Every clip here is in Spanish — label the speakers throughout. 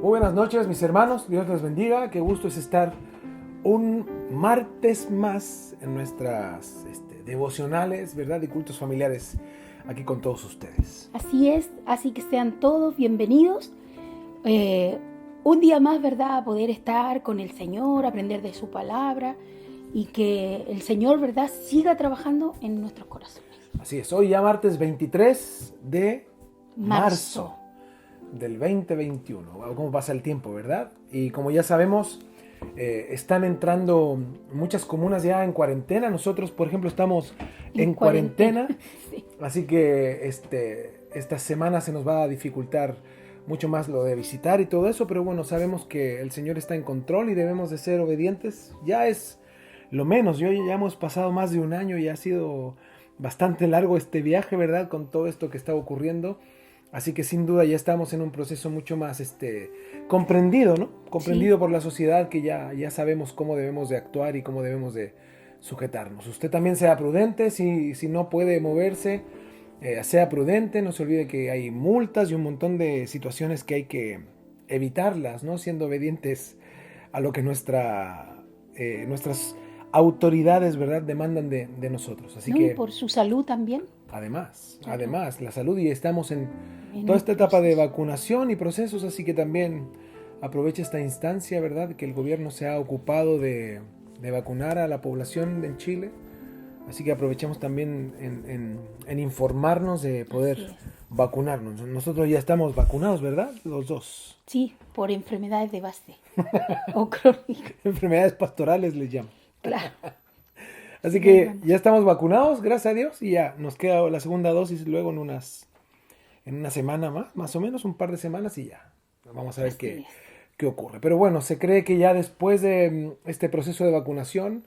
Speaker 1: Muy buenas noches, mis hermanos. Dios les bendiga. Qué gusto es estar un martes más en nuestras devocionales, ¿verdad? Y cultos familiares aquí con todos ustedes.
Speaker 2: Así es, así que sean todos bienvenidos. Un día más, ¿verdad? A poder estar con el Señor, aprender de su palabra y que el Señor, ¿verdad? Siga trabajando en nuestros corazones.
Speaker 1: Así es, hoy ya martes 23 de marzo del 2021. Wow, cómo pasa el tiempo, ¿verdad? Y como ya sabemos, están entrando muchas comunas ya en cuarentena. Nosotros, por ejemplo, estamos en cuarentena.
Speaker 2: Sí.
Speaker 1: Así que esta semana se nos va a dificultar mucho más lo de visitar y todo eso, pero bueno, sabemos que el Señor está en control y debemos de ser obedientes. Ya es lo menos. Ya hemos pasado más de un año y ha sido bastante largo este viaje, ¿verdad? Con todo esto que está ocurriendo. Así que sin duda ya estamos en un proceso mucho más comprendido, ¿no? Comprendido por la sociedad, que ya sabemos cómo debemos de actuar y cómo debemos de sujetarnos. Usted también sea prudente, si no puede moverse, sea prudente, no se olvide que hay multas y un montón de situaciones que hay que evitarlas, ¿no? Siendo obedientes a lo que nuestras autoridades, ¿verdad?, demandan de nosotros. Así
Speaker 2: ¿No?
Speaker 1: que
Speaker 2: Y por su salud también.
Speaker 1: además,
Speaker 2: Claro.
Speaker 1: la salud, y estamos en
Speaker 2: En
Speaker 1: toda
Speaker 2: un
Speaker 1: esta etapa de
Speaker 2: proceso.
Speaker 1: vacunación y procesos, así que también aproveche esta instancia, ¿verdad?, que el gobierno se ha ocupado de vacunar a la población en Chile. Así que aprovechemos también en informarnos de poder
Speaker 2: Así es.
Speaker 1: vacunarnos. Nosotros ya estamos vacunados, ¿verdad? Los dos.
Speaker 2: Sí, por enfermedades de base o crónicas.
Speaker 1: Enfermedades pastorales les llaman.
Speaker 2: Claro.
Speaker 1: Así
Speaker 2: Sí, ahí
Speaker 1: que
Speaker 2: vamos.
Speaker 1: ya estamos vacunados, gracias a Dios, y ya nos queda la segunda dosis luego en una semana más o menos, un par de semanas, y ya. Vamos a ver
Speaker 2: Así
Speaker 1: qué
Speaker 2: es.
Speaker 1: ocurre. Pero bueno, se cree que ya después de este proceso de vacunación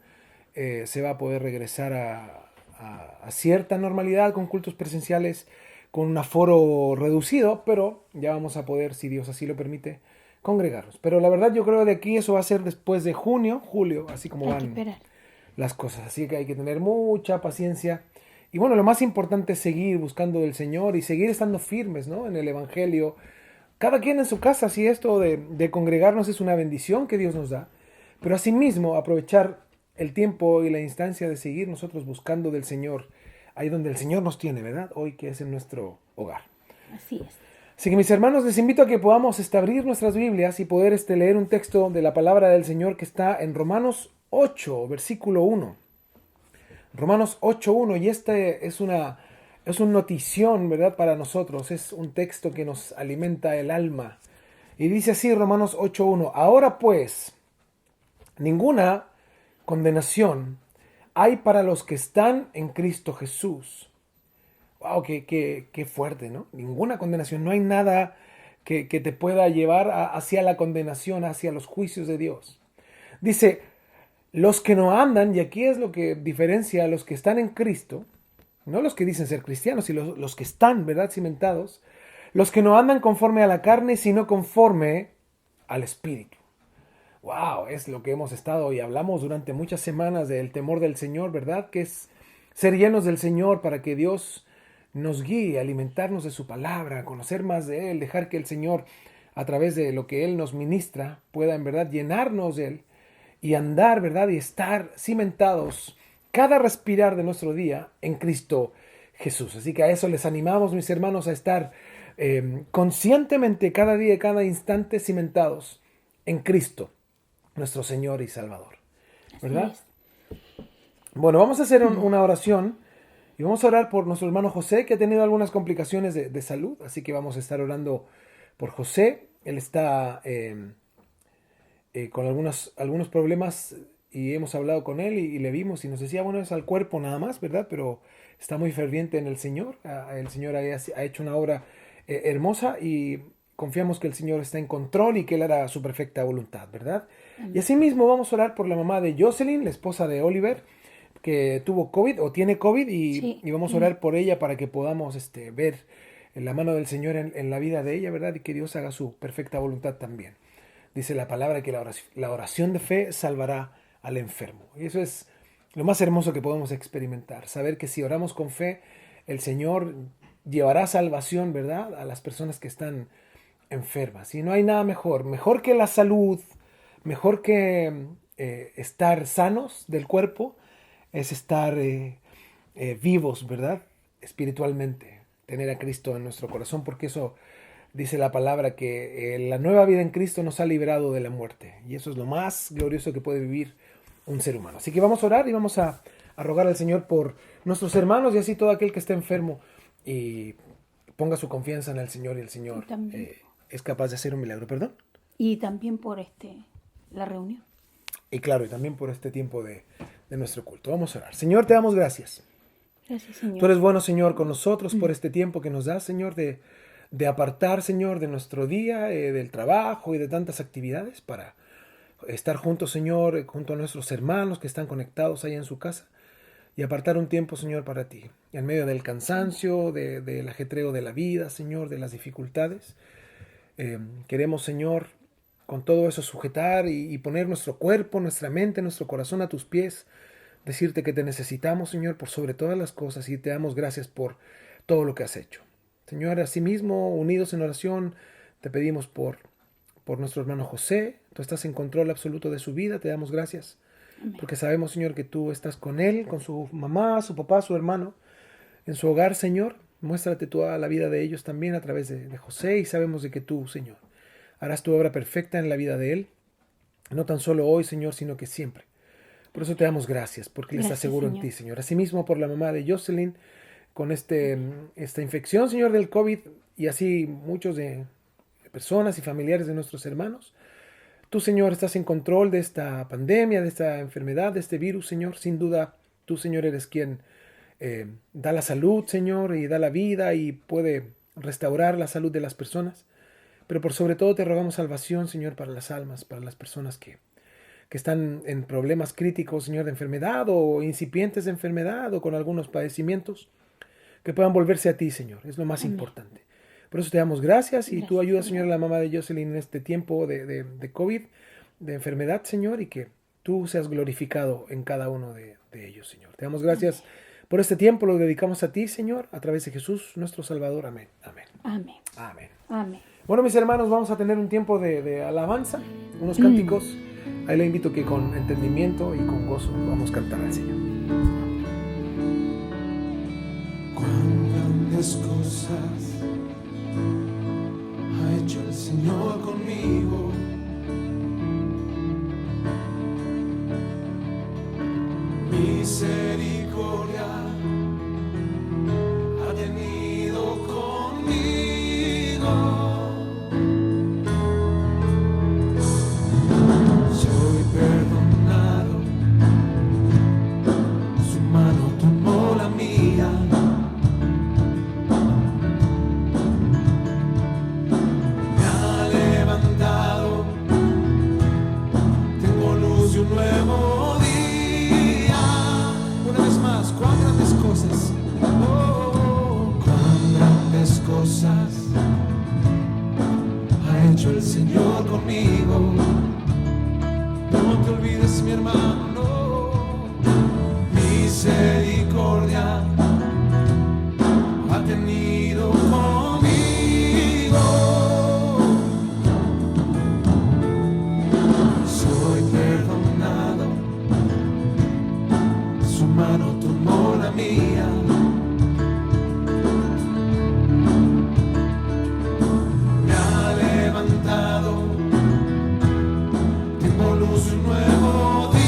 Speaker 1: se va a poder regresar a cierta normalidad con cultos presenciales, con un aforo reducido, pero ya vamos a poder, si Dios así lo permite, congregarnos. Pero la verdad yo creo que de aquí eso va a ser después de junio, julio, así como
Speaker 2: Hay que
Speaker 1: van
Speaker 2: esperar.
Speaker 1: las cosas. Así que hay que tener mucha paciencia. Y bueno, lo más importante es seguir buscando del Señor y seguir estando firmes, ¿no?, en el Evangelio. Cada quien en su casa, si esto de congregarnos es una bendición que Dios nos da, pero asimismo aprovechar el tiempo y la instancia de seguir nosotros buscando del Señor, ahí donde el Señor nos tiene, ¿verdad? Hoy, que es en nuestro hogar.
Speaker 2: Así es.
Speaker 1: Así que mis hermanos, les invito a que podamos abrir nuestras Biblias y poder leer un texto de la palabra del Señor que está en Romanos 8, versículo 1. Romanos 8.1, y es una notición, ¿verdad?, para nosotros. Es un texto que nos alimenta el alma. Y dice así Romanos 8.1: ahora pues, ninguna condenación hay para los que están en Cristo Jesús. Wow, qué fuerte, ¿no? Ninguna condenación, no hay nada que te pueda llevar hacia la condenación, hacia los juicios de Dios. Dice, los que no andan, y aquí es lo que diferencia a los que están en Cristo, no los que dicen ser cristianos, sino los que están, ¿verdad?, cimentados, los que no andan conforme a la carne, sino conforme al Espíritu. Wow, es lo que hemos estado y hablamos durante muchas semanas del temor del Señor, ¿verdad? Que es ser llenos del Señor para que Dios nos guíe, alimentarnos de su palabra, conocer más de Él, dejar que el Señor, a través de lo que Él nos ministra, pueda en verdad llenarnos de Él y andar, ¿verdad?, y estar cimentados cada respirar de nuestro día en Cristo Jesús. Así que a eso les animamos, mis hermanos, a estar conscientemente cada día y cada instante cimentados en Cristo, nuestro Señor y Salvador,
Speaker 2: Así
Speaker 1: ¿verdad?
Speaker 2: es.
Speaker 1: Bueno, vamos a hacer una oración y vamos a orar por nuestro hermano José, que ha tenido algunas complicaciones de salud, así que vamos a estar orando por José. Él está con algunos problemas y hemos hablado con él y le vimos y nos decía, bueno, es al cuerpo nada más, ¿verdad? Pero está muy ferviente en el Señor. El Señor ha hecho una obra hermosa y confiamos que el Señor está en control y que Él hará su perfecta voluntad, ¿verdad? Y
Speaker 2: Amén.
Speaker 1: asimismo vamos a orar por la mamá de Jocelyn, la esposa de Oliver, que tuvo COVID o tiene COVID,
Speaker 2: Sí.
Speaker 1: y vamos a orar por ella para que podamos ver la mano del Señor en la vida de ella, ¿verdad? Y que Dios haga su perfecta voluntad también. Dice la palabra que la oración de fe salvará al enfermo. Y eso es lo más hermoso que podemos experimentar. Saber que si oramos con fe, el Señor llevará salvación, ¿verdad?, a las personas que están enfermas. Y no hay nada mejor que la salud, mejor que estar sanos del cuerpo, es estar vivos, ¿verdad? Espiritualmente, tener a Cristo en nuestro corazón, porque eso dice la palabra, que la nueva vida en Cristo nos ha liberado de la muerte. Y eso es lo más glorioso que puede vivir un ser humano. Así que vamos a orar y vamos a rogar al Señor por nuestros hermanos y así todo aquel que esté enfermo y ponga su confianza en el Señor, y el Señor es capaz de hacer un milagro. ¿Perdón?
Speaker 2: Y también por la reunión.
Speaker 1: Y claro, y también por este tiempo de nuestro culto. Vamos a orar. Señor, te damos gracias.
Speaker 2: Gracias, Señor.
Speaker 1: Tú eres bueno, Señor, con nosotros por este tiempo que nos das, Señor, de apartar, Señor, de nuestro día, del trabajo y de tantas actividades para estar juntos, Señor, junto a nuestros hermanos que están conectados ahí en su casa y apartar un tiempo, Señor, para ti, en medio del cansancio, del ajetreo de la vida, Señor, de las dificultades. Queremos, Señor, con todo eso sujetar y poner nuestro cuerpo, nuestra mente, nuestro corazón a tus pies, decirte que te necesitamos, Señor, por sobre todas las cosas, y te damos gracias por todo lo que has hecho. Señor, asimismo, unidos en oración, te pedimos por nuestro hermano José. Tú estás en control absoluto de su vida, te damos gracias. Amén. Porque sabemos, Señor, que tú estás con él, con su mamá, su papá, su hermano, en su hogar, Señor. Muéstrate tú a la vida de ellos también a través de José, y sabemos de que tú, Señor, harás tu obra perfecta en la vida de él, no tan solo hoy, Señor, sino que siempre. Por eso te damos gracias, porque él está seguro, Señor, en ti, Señor. Asimismo, por la mamá de Jocelyn, con esta infección, Señor, del COVID, y así muchos de personas y familiares de nuestros hermanos. Tú, Señor, estás en control de esta pandemia, de esta enfermedad, de este virus, Señor. Sin duda, tú, Señor, eres quien da la salud, Señor, y da la vida y puede restaurar la salud de las personas. Pero por sobre todo te rogamos salvación, Señor, para las almas, para las personas que están en problemas críticos, Señor, de enfermedad o incipientes de enfermedad o con algunos padecimientos, que puedan volverse a ti, Señor. Es lo más importante. Por eso te damos gracias, y tú ayudas, Señor, a la mamá de Jocelyn en este tiempo de COVID, de enfermedad, Señor, y que tú seas glorificado en cada uno de ellos, Señor. Te damos gracias por este tiempo, lo dedicamos a ti, Señor, a través de Jesús, nuestro Salvador. Amén. Amén.
Speaker 2: Amén.
Speaker 1: Amén.
Speaker 2: Amén.
Speaker 1: Bueno, mis hermanos, vamos a tener un tiempo de alabanza, unos cánticos. Ahí le invito que con entendimiento y con gozo vamos a cantar al Señor.
Speaker 3: Cuán grandes cosas ha hecho el Señor conmigo. Misericordia ha tenido conmigo. Soy perdonado, su mano tomó la mía. Me ha levantado, tengo luz y un nuevo día. Una vez más, cuán grandes cosas, cuán grandes cosas ha hecho el Señor conmigo. No te olvides, mi hermano, misericordia ha tenido conmigo. Soy perdonado, su mano tomó la mía. Me ha levantado, tengo luz y un nuevo día.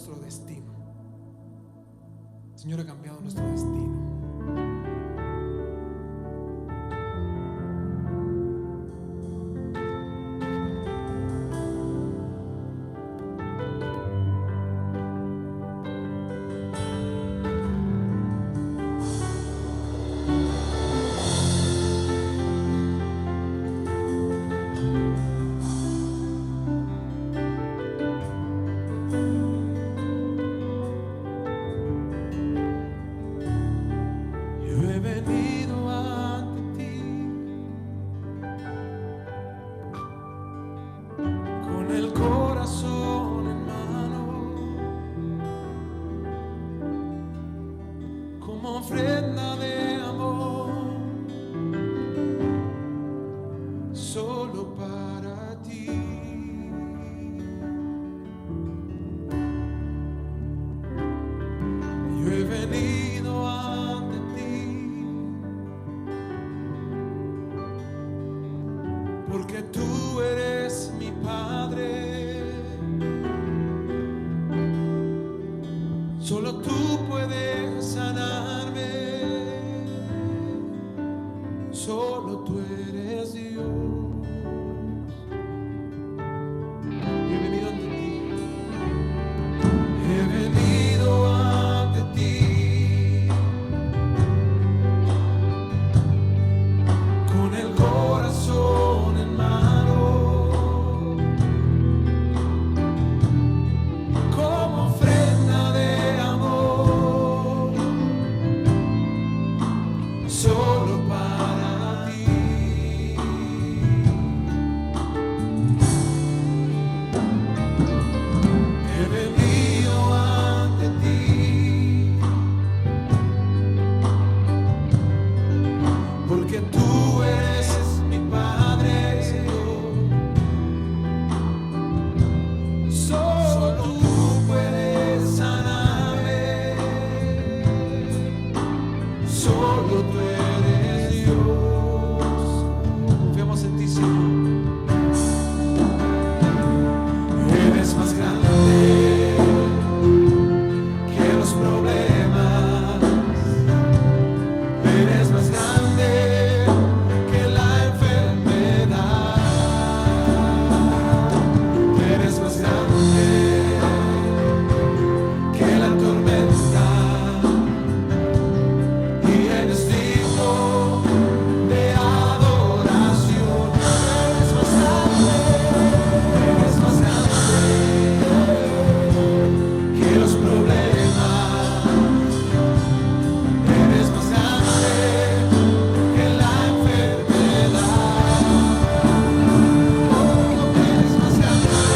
Speaker 1: nuestro destino. El Señor ha cambiado nuestro destino.
Speaker 3: Ofrenda de amor, solo para ti. Yo he venido ante ti, porque tú eres mi Padre. Solo tú puedes sanarme, solo tú eres Dios. He venido ante ti, he venido ante ti, con el corazón en mano, como ofrenda de amor, solo para ti. He venido ante ti, porque tú eres mi Padre, Señor. Solo tú puedes sanarme, solo tú eres Dios. Confiamos en ti, Señor. Eres más grande que los problemas, eres más grande que la enfermedad, eres más grande que la tormenta, y eres digno de adoración. Eres más grande que los problemas, eres más grande que la enfermedad, eres más grande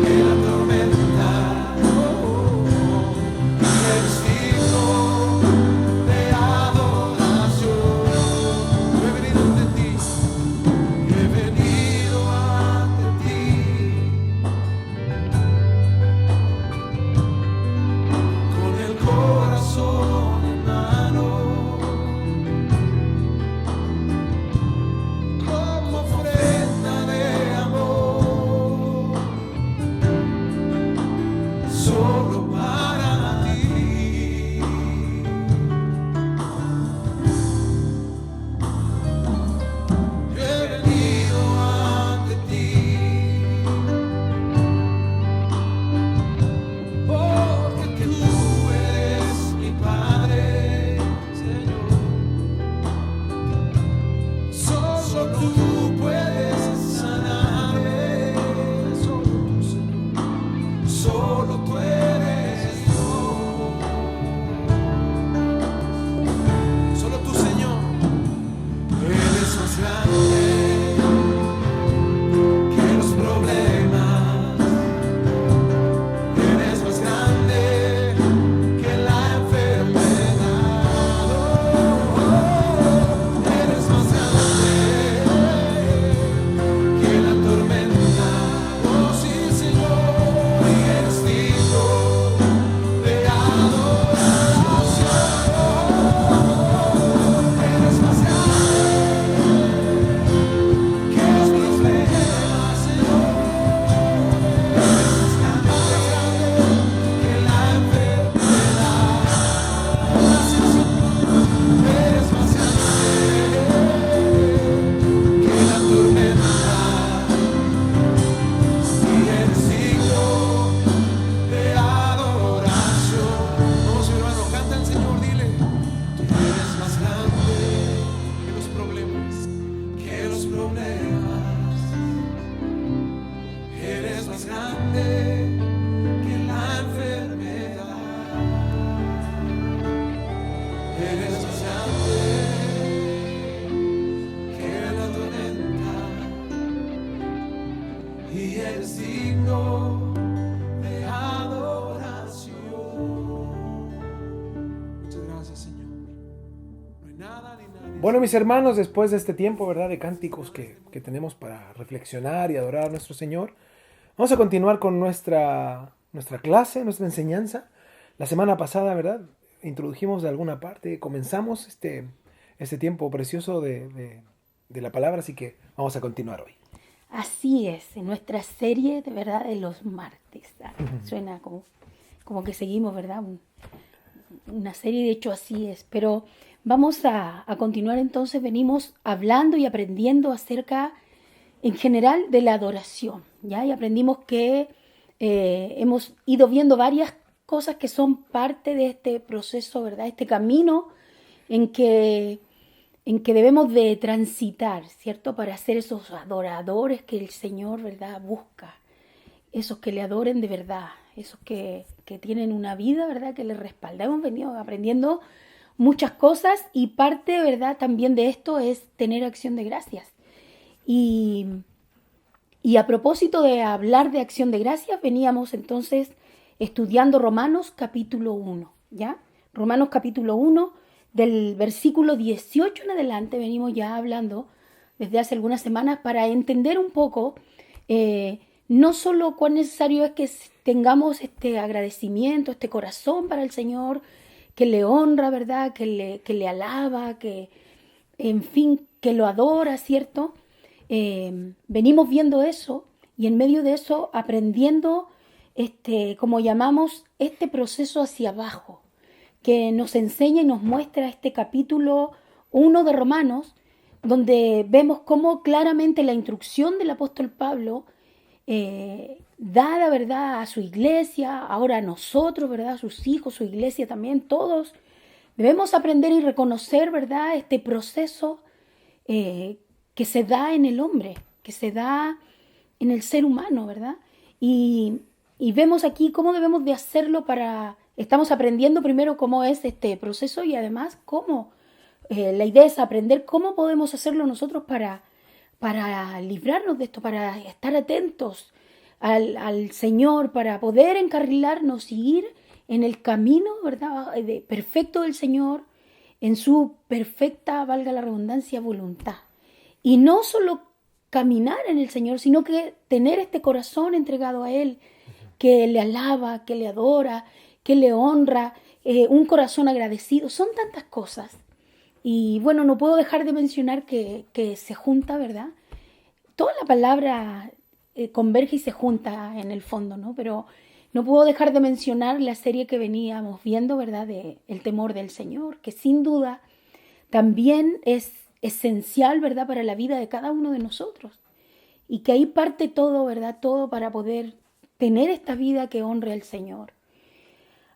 Speaker 3: que la tormenta, y eres digno de adoración. Yo he venido ante ti, he venido ante ti, con el corazón en mano, como ofrenda de amor, solo para ti. Yo he venido ante ti, porque tú eres mi Padre, Señor. Solo tú puedes sanarme, solo tú, Señor. Solo tú eres Dios. Solo tú, Señor. Eres más grande que los problemas, eres más grande que la enfermedad, eres más grande que la tormenta, oh sí, Señor, y eres digno de adoración. Eres más grande eres digno de adoración. Muchas gracias, Señor. No hay nada ni nadie.
Speaker 1: Bueno, mis hermanos, después de este tiempo, ¿verdad?, de cánticos que tenemos para reflexionar y adorar a nuestro Señor, vamos a continuar con nuestra clase, nuestra enseñanza. La semana pasada, ¿verdad?, introdujimos de alguna parte, comenzamos este tiempo precioso de la palabra, así que vamos a continuar hoy.
Speaker 2: Así es, en nuestra serie de verdad de los martes. Suena como que seguimos, ¿verdad? Una serie, de hecho así es, pero vamos a continuar entonces. Venimos hablando y aprendiendo acerca, en general, de la adoración, ¿ya? Y aprendimos que hemos ido viendo varias cosas que son parte de este proceso, ¿verdad? Este camino en que debemos de transitar, ¿cierto? Para ser esos adoradores que el Señor, ¿verdad?, busca. Esos que le adoren de verdad, esos que tienen una vida, ¿verdad?, que les respalda. Hemos venido aprendiendo muchas cosas y parte, ¿verdad?, también de esto es tener acción de gracias. Y a propósito de hablar de acción de gracias, veníamos entonces estudiando Romanos capítulo 1, ¿ya? Romanos capítulo 1, del versículo 18 en adelante, venimos ya hablando desde hace algunas semanas para entender un poco, no solo cuán necesario es que tengamos este agradecimiento, este corazón para el Señor, que le honra, ¿verdad?, que le alaba, que, en fin, que lo adora, ¿cierto? Venimos viendo eso y en medio de eso aprendiendo, como llamamos, este proceso hacia abajo, que nos enseña y nos muestra este capítulo 1 de Romanos, donde vemos cómo claramente la instrucción del apóstol Pablo, dada, ¿verdad?, a su iglesia, ahora a nosotros, ¿verdad?, a sus hijos, su iglesia también, todos, debemos aprender y reconocer, ¿verdad?, este proceso que se da en el hombre, que se da en el ser humano, ¿verdad? Y vemos aquí cómo debemos de hacerlo estamos aprendiendo primero cómo es este proceso y además cómo, la idea es aprender cómo podemos hacerlo nosotros para librarnos de esto, para estar atentos al Señor, para poder encarrilarnos y ir en el camino, ¿verdad?, perfecto del Señor, en su perfecta, valga la redundancia, voluntad. Y no solo caminar en el Señor, sino que tener este corazón entregado a Él, que le alaba, que le adora, que le honra, un corazón agradecido. Son tantas cosas. Y bueno, no puedo dejar de mencionar que se junta, ¿verdad? Toda la palabra converge y se junta en el fondo, ¿no? Pero no puedo dejar de mencionar la serie que veníamos viendo, ¿verdad?, de El temor del Señor, que sin duda también es esencial, ¿verdad?, para la vida de cada uno de nosotros. Y que ahí parte todo, ¿verdad?, todo para poder tener esta vida que honre al Señor.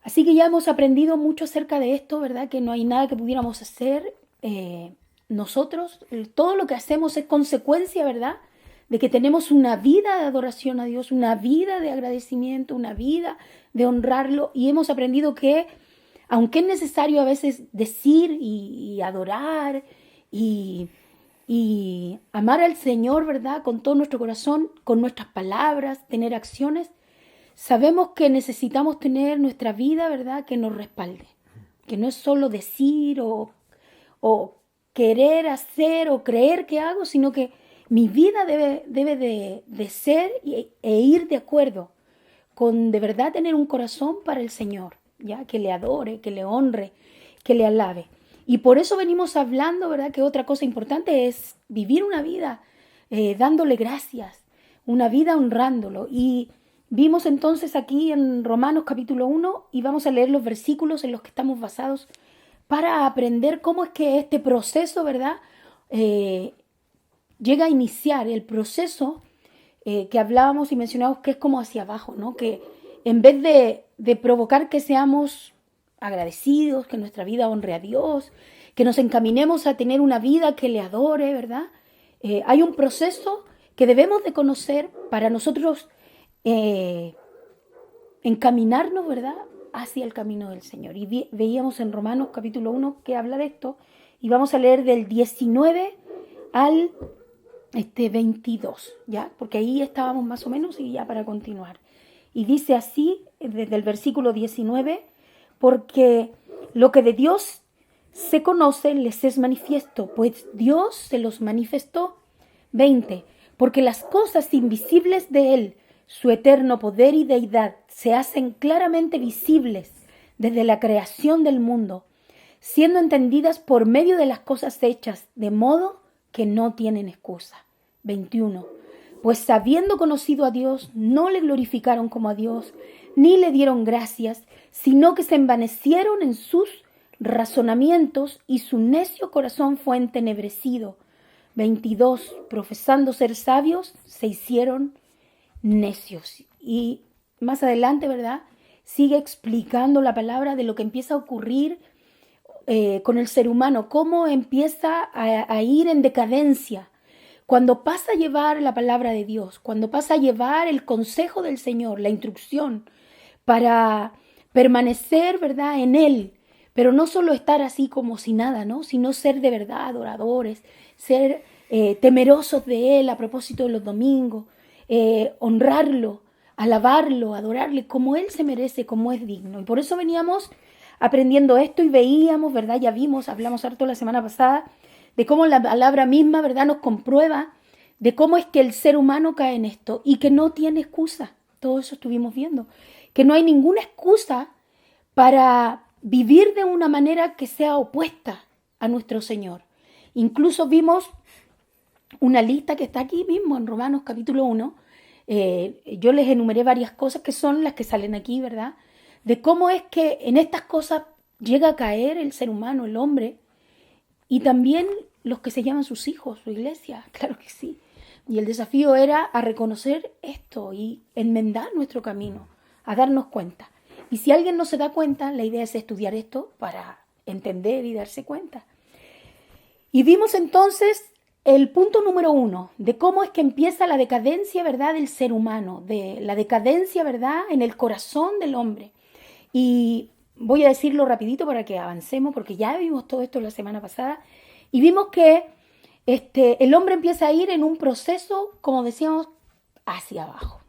Speaker 2: Así que ya hemos aprendido mucho acerca de esto, ¿verdad?, que no hay nada que pudiéramos hacer nosotros. Todo lo que hacemos es consecuencia, ¿verdad?, de que tenemos una vida de adoración a Dios, una vida de agradecimiento, una vida de honrarlo. Y hemos aprendido que, aunque es necesario a veces decir y adorar y amar al Señor, ¿verdad?, con todo nuestro corazón, con nuestras palabras, tener acciones, sabemos que necesitamos tener nuestra vida, ¿verdad?, que nos respalde. Que no es solo decir o querer hacer o creer que hago, sino que mi vida debe de ser e ir de acuerdo con de verdad tener un corazón para el Señor, ¿ya?, que le adore, que le honre, que le alabe. Y por eso venimos hablando, ¿verdad?, que otra cosa importante es vivir una vida dándole gracias, una vida honrándolo. Y vimos entonces aquí en Romanos capítulo 1 y vamos a leer los versículos en los que estamos basados para aprender cómo es que este proceso, ¿verdad?, llega a iniciar el proceso que hablábamos y mencionábamos que es como hacia abajo, ¿no? Que en vez de provocar que seamos agradecidos, que nuestra vida honre a Dios, que nos encaminemos a tener una vida que le adore, ¿verdad? Hay un proceso que debemos de conocer para nosotros encaminarnos, ¿verdad?, hacia el camino del Señor. Y veíamos en Romanos capítulo 1 que habla de esto y vamos a leer del 19 al 22, ¿ya? Porque ahí estábamos más o menos y ya para continuar. Y dice así, desde el versículo 19, porque lo que de Dios se conoce les es manifiesto, pues Dios se los manifestó. 20, porque las cosas invisibles de Él, su eterno poder y deidad, se hacen claramente visibles desde la creación del mundo, siendo entendidas por medio de las cosas hechas, de modo que no tienen excusa. 21. Pues habiendo conocido a Dios, no le glorificaron como a Dios, ni le dieron gracias, sino que se envanecieron en sus razonamientos y su necio corazón fue entenebrecido. 22. Profesando ser sabios, se hicieron necios. Y más adelante, ¿verdad? Sigue explicando la palabra de lo que empieza a ocurrir con el ser humano, cómo empieza a ir en decadencia. Cuando pasa a llevar la palabra de Dios, cuando pasa a llevar el consejo del Señor, la instrucción para permanecer, ¿verdad?, en Él, pero no solo estar así como si nada, ¿no?, sino ser de verdad adoradores, ser temerosos de Él a propósito de los domingos, honrarlo, alabarlo, adorarle como Él se merece, como es digno. Y por eso veníamos aprendiendo esto y veíamos, ¿verdad? Ya vimos, hablamos harto la semana pasada, de cómo la palabra misma, ¿verdad?, nos comprueba de cómo es que el ser humano cae en esto y que no tiene excusa. Todo eso estuvimos viendo. Que no hay ninguna excusa para vivir de una manera que sea opuesta a nuestro Señor. Incluso vimos una lista que está aquí mismo en Romanos capítulo 1. Yo les enumeré varias cosas que son las que salen aquí, ¿verdad? De cómo es que en estas cosas llega a caer el ser humano, el hombre, y también los que se llaman sus hijos, su iglesia, claro que sí. Y el desafío era a reconocer esto y enmendar nuestro camino, a darnos cuenta. Y si alguien no se da cuenta, la idea es estudiar esto para entender y darse cuenta. Y vimos entonces el punto número 1 de cómo es que empieza la decadencia, ¿verdad?, del ser humano, de la decadencia, ¿verdad?, en el corazón del hombre. Y voy a decirlo rapidito para que avancemos, porque ya vimos todo esto la semana pasada, y vimos que el hombre empieza a ir en un proceso, como decíamos, hacia abajo,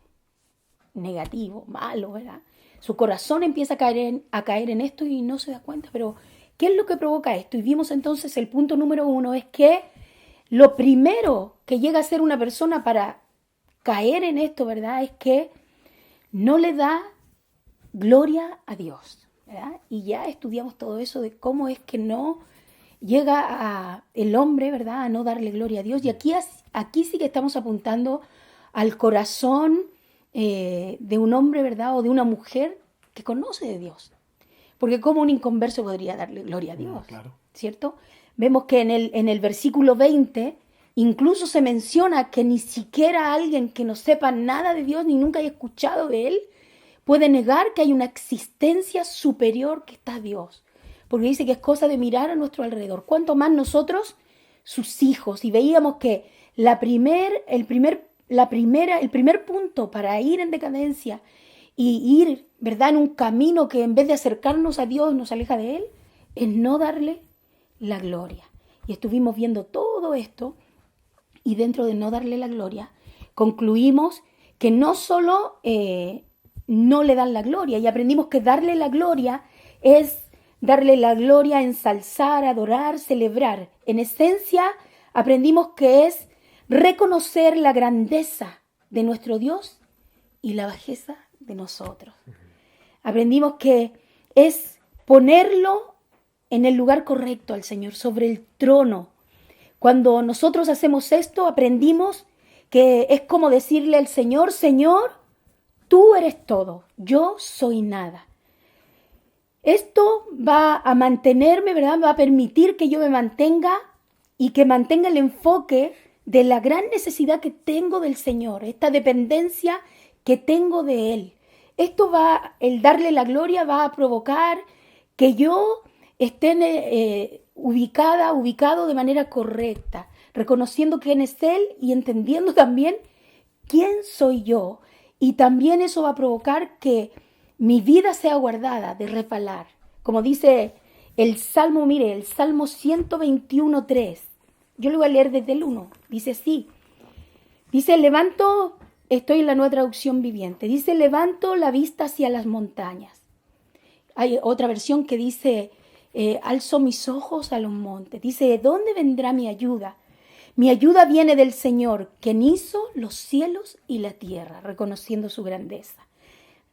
Speaker 2: negativo, malo, ¿verdad? Su corazón empieza a caer en esto y no se da cuenta, pero ¿qué es lo que provoca esto? Y vimos entonces el punto número 1 es que lo primero que llega a ser una persona para caer en esto, ¿verdad?, es que no le da gloria a Dios, ¿verdad? Y ya estudiamos todo eso de cómo es que no llega el hombre, ¿verdad?, a no darle gloria a Dios. Y aquí sí que estamos apuntando al corazón de un hombre, ¿verdad?, o de una mujer que conoce de Dios. Porque como un inconverso podría darle gloria a Dios,
Speaker 1: No, claro.
Speaker 2: ¿cierto? Vemos que en el versículo 20 incluso se menciona que ni siquiera alguien que no sepa nada de Dios ni nunca haya escuchado de Él puede negar que hay una existencia superior que está Dios. Porque dice que es cosa de mirar a nuestro alrededor. ¿Cuánto más nosotros, sus hijos? Y veíamos que el primer punto para ir en decadencia y ir, ¿verdad?, en un camino que en vez de acercarnos a Dios nos aleja de Él, es no darle la gloria. Y estuvimos viendo todo esto y dentro de no darle la gloria concluimos que no solo no le dan la gloria, y aprendimos que darle la gloria es darle la gloria, ensalzar, adorar, celebrar. En esencia aprendimos que es reconocer la grandeza de nuestro Dios y la bajeza de nosotros. Aprendimos que es ponerlo en el lugar correcto al Señor, sobre el trono. Cuando nosotros hacemos esto, aprendimos que es como decirle al Señor: Señor, tú eres todo, yo soy nada. Esto va a mantenerme, ¿verdad?, va a permitir que yo me mantenga y que mantenga el enfoque de la gran necesidad que tengo del Señor, esta dependencia que tengo de Él. El darle la gloria va a provocar que yo esté ubicado de manera correcta, reconociendo quién es Él y entendiendo también quién soy yo. Y también eso va a provocar que mi vida sea guardada de resbalar. Como dice el Salmo 121:3. Yo lo voy a leer desde el 1. Dice así: Dice, estoy en la Nueva Traducción Viviente, dice, levanto la vista hacia las montañas. Hay otra versión que dice, alzo mis ojos a los montes. Dice, ¿de dónde vendrá mi ayuda? Mi ayuda viene del Señor, quien hizo los cielos y la tierra, reconociendo su grandeza.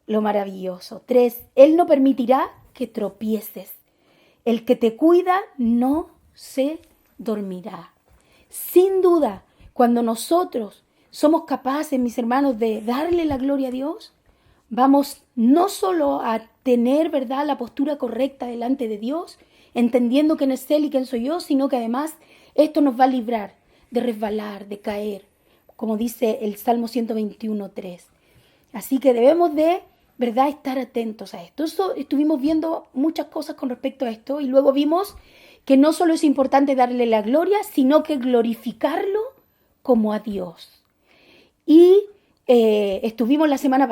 Speaker 2: Lo maravilloso. 3, Él no permitirá que tropieces. El que te cuida no se dormirá. Sin duda, cuando nosotros somos capaces, mis hermanos, de darle la gloria a Dios, vamos no solo a tener, ¿verdad?, la postura correcta delante de Dios, entendiendo quién es Él y quién soy yo, sino que además esto nos va a librar de resbalar, de caer, como dice el Salmo 121:3. Así que debemos de, ¿verdad?, estar atentos a esto. Estuvimos viendo muchas cosas con respecto a esto y luego vimos que no solo es importante darle la gloria, sino que glorificarlo como a Dios. Y estuvimos la semana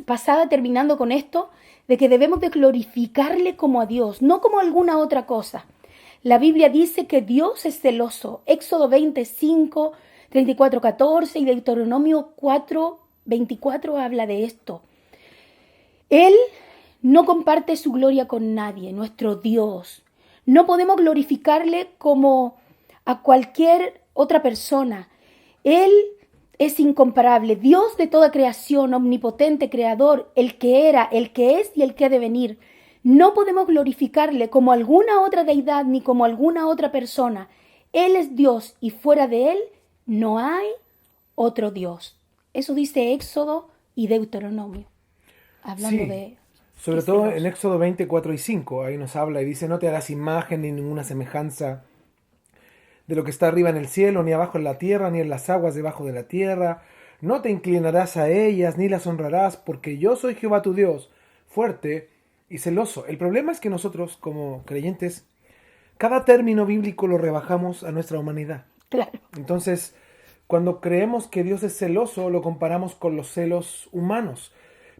Speaker 2: pasada terminando con esto, de que debemos de glorificarle como a Dios, no como alguna otra cosa. La Biblia dice que Dios es celoso. Éxodo 25, 34, 14 y Deuteronomio 4, 24 habla de esto. Él no comparte su gloria con nadie, nuestro Dios. No podemos glorificarle como a cualquier otra persona. Él es incomparable, Dios de toda creación, omnipotente, creador, el que era, el que es y el que ha de venir. No podemos glorificarle como alguna otra deidad ni como alguna otra persona. Él es Dios y fuera de Él no hay otro Dios. Eso dice Éxodo y Deuteronomio, hablando de...
Speaker 1: Sobre todo en Éxodo 20, 4 y 5, ahí nos habla y dice, no te harás imagen ni ninguna semejanza de lo que está arriba en el cielo, ni abajo en la tierra, ni en las aguas debajo de la tierra. No te inclinarás a ellas, ni las honrarás, porque yo soy Jehová tu Dios, fuerte y celoso. El problema es que nosotros, como creyentes, cada término bíblico lo rebajamos a nuestra humanidad.
Speaker 2: Claro.
Speaker 1: Entonces, cuando creemos que Dios es celoso, lo comparamos con los celos humanos.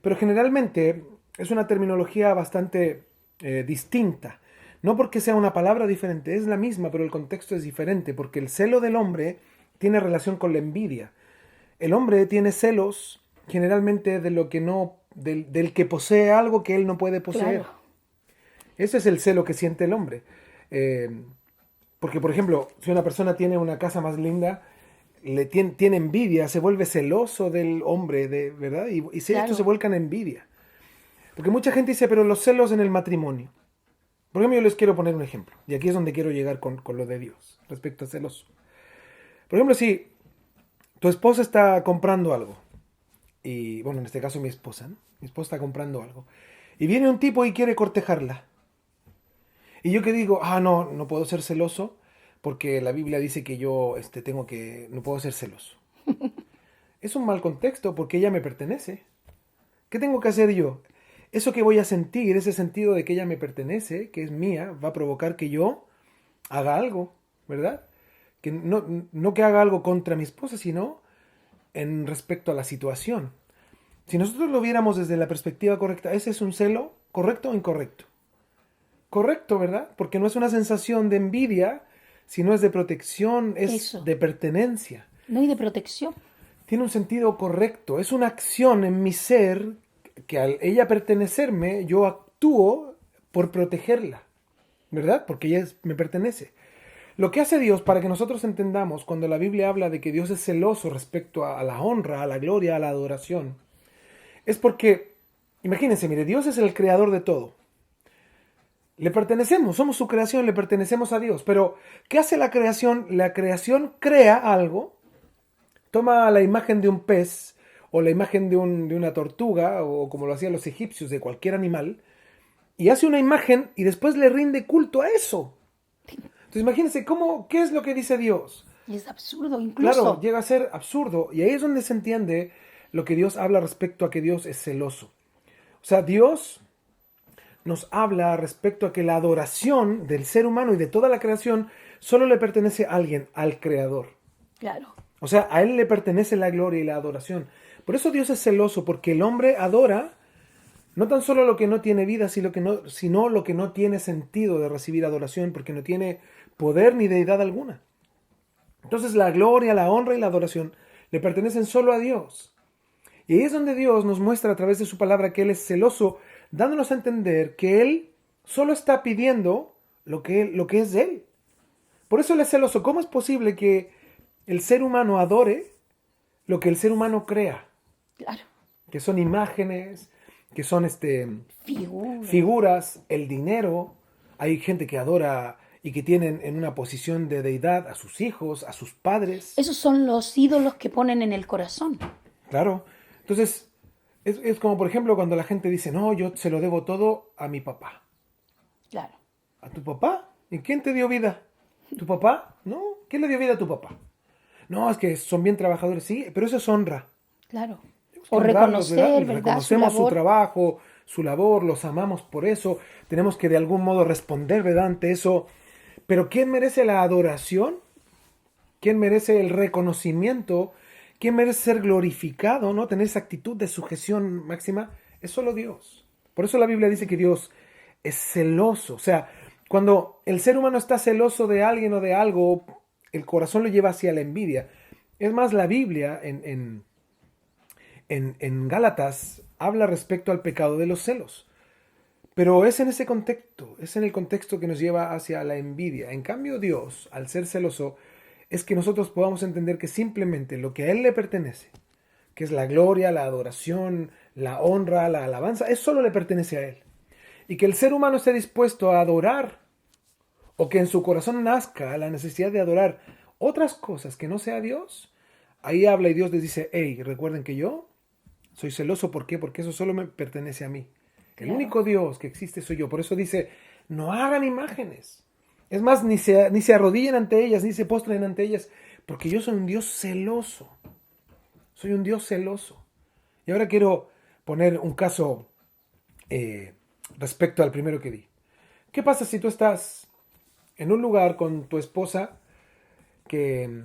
Speaker 1: Pero generalmente es una terminología bastante distinta. No porque sea una palabra diferente, es la misma, pero el contexto es diferente, porque el celo del hombre tiene relación con la envidia. El hombre tiene celos generalmente de lo que no, del que posee algo que él no puede poseer.
Speaker 2: Claro.
Speaker 1: Ese es el celo que siente el hombre. Porque, por ejemplo, si una persona tiene una casa más linda, tiene envidia, se vuelve celoso del hombre, ¿verdad? Y
Speaker 2: Claro.
Speaker 1: esto se vuelca en envidia. Porque mucha gente dice, pero los celos en el matrimonio. Por ejemplo, yo les quiero poner un ejemplo. Y aquí es donde quiero llegar con lo de Dios, respecto a celoso. Por ejemplo, si tu esposa está comprando algo, y bueno, en este caso mi esposa, ¿no? Mi esposa está comprando algo, y viene un tipo y quiere cortejarla. Y yo que digo, no puedo ser celoso, porque la Biblia dice que yo no puedo ser celoso. Es un mal contexto, porque ella me pertenece. ¿Qué tengo que hacer yo? Eso que voy a sentir, ese sentido de que ella me pertenece, que es mía, va a provocar que yo haga algo, ¿verdad? Que no que haga algo contra mi esposa, sino en respecto a la situación. Si nosotros lo viéramos desde la perspectiva correcta, ¿ese es un celo correcto o incorrecto? Correcto, ¿verdad? Porque no es una sensación de envidia, sino es de protección, es
Speaker 2: Eso.
Speaker 1: de pertenencia.
Speaker 2: No, y de protección.
Speaker 1: Tiene un sentido correcto, es una acción en mi ser que al ella pertenecerme, yo actúo por protegerla, ¿verdad? Porque ella me pertenece. Lo que hace Dios, para que nosotros entendamos, cuando la Biblia habla de que Dios es celoso respecto a la honra, a la gloria, a la adoración, es porque, imagínense, mire, Dios es el creador de todo. Le pertenecemos, somos su creación, le pertenecemos a Dios. Pero, ¿qué hace la creación? La creación crea algo, toma la imagen de un pez, o la imagen de una tortuga, o como lo hacían los egipcios, de cualquier animal, y hace una imagen y después le rinde culto a eso. Entonces imagínense, ¿qué es lo que dice Dios?
Speaker 2: Y es absurdo incluso.
Speaker 1: Claro, llega a ser absurdo, y ahí es donde se entiende lo que Dios habla respecto a que Dios es celoso. O sea, Dios nos habla respecto a que la adoración del ser humano y de toda la creación solo le pertenece a alguien, al Creador.
Speaker 2: Claro.
Speaker 1: O sea, a Él le pertenece la gloria y la adoración. Por eso Dios es celoso, porque el hombre adora no tan solo lo que no tiene vida, sino lo que no tiene sentido de recibir adoración, porque no tiene poder ni deidad alguna. Entonces la gloria, la honra y la adoración le pertenecen solo a Dios. Y ahí es donde Dios nos muestra a través de su palabra que Él es celoso, dándonos a entender que Él solo está pidiendo lo que es de Él. Por eso Él es celoso. ¿Cómo es posible que el ser humano adore lo que el ser humano crea?
Speaker 2: Claro.
Speaker 1: Que son imágenes, que son
Speaker 2: Figuras.
Speaker 1: figuras, el dinero. Hay gente que adora y que tienen en una posición de deidad a sus hijos, a sus padres.
Speaker 2: Esos son los ídolos que ponen en el corazón.
Speaker 1: Claro. Entonces, es como por ejemplo cuando la gente dice, no, yo se lo debo todo a mi papá.
Speaker 2: Claro.
Speaker 1: ¿A tu papá? ¿Y quién te dio vida? ¿Tu papá? No. ¿Quién le dio vida a tu papá? No, es que son bien trabajadores, sí, pero eso es honra.
Speaker 2: Claro.
Speaker 1: Tenemos que
Speaker 2: O
Speaker 1: honrarlos,
Speaker 2: reconocer, ¿verdad?
Speaker 1: Reconocemos
Speaker 2: Su
Speaker 1: su
Speaker 2: labor.
Speaker 1: trabajo, su labor, los amamos por eso. Tenemos que de algún modo responder, ¿verdad? Ante eso. Pero ¿quién merece la adoración? ¿Quién merece el reconocimiento? ¿Quién merece ser glorificado, no? Tener esa actitud de sujeción máxima. Es solo Dios. Por eso la Biblia dice que Dios es celoso. O sea, cuando el ser humano está celoso de alguien o de algo, el corazón lo lleva hacia la envidia. Es más, la Biblia en Gálatas habla respecto al pecado de los celos. Pero es en ese contexto, es en el contexto que nos lleva hacia la envidia. En cambio, Dios, al ser celoso, es que nosotros podamos entender que simplemente lo que a Él le pertenece, que es la gloria, la adoración, la honra, la alabanza, eso solo le pertenece a Él. Y que el ser humano esté dispuesto a adorar, o que en su corazón nazca la necesidad de adorar otras cosas que no sea Dios, ahí habla y Dios les dice, hey, recuerden que yo soy celoso. ¿Por qué? Porque eso solo me pertenece a mí. El
Speaker 2: Claro.
Speaker 1: único Dios que existe soy yo. Por eso dice, no hagan imágenes. Es más, ni se arrodillen ante ellas, ni se postren ante ellas, porque yo soy un Dios celoso. Soy un Dios celoso. Y ahora quiero poner un caso respecto al primero que di. ¿Qué pasa si tú estás en un lugar con tu esposa que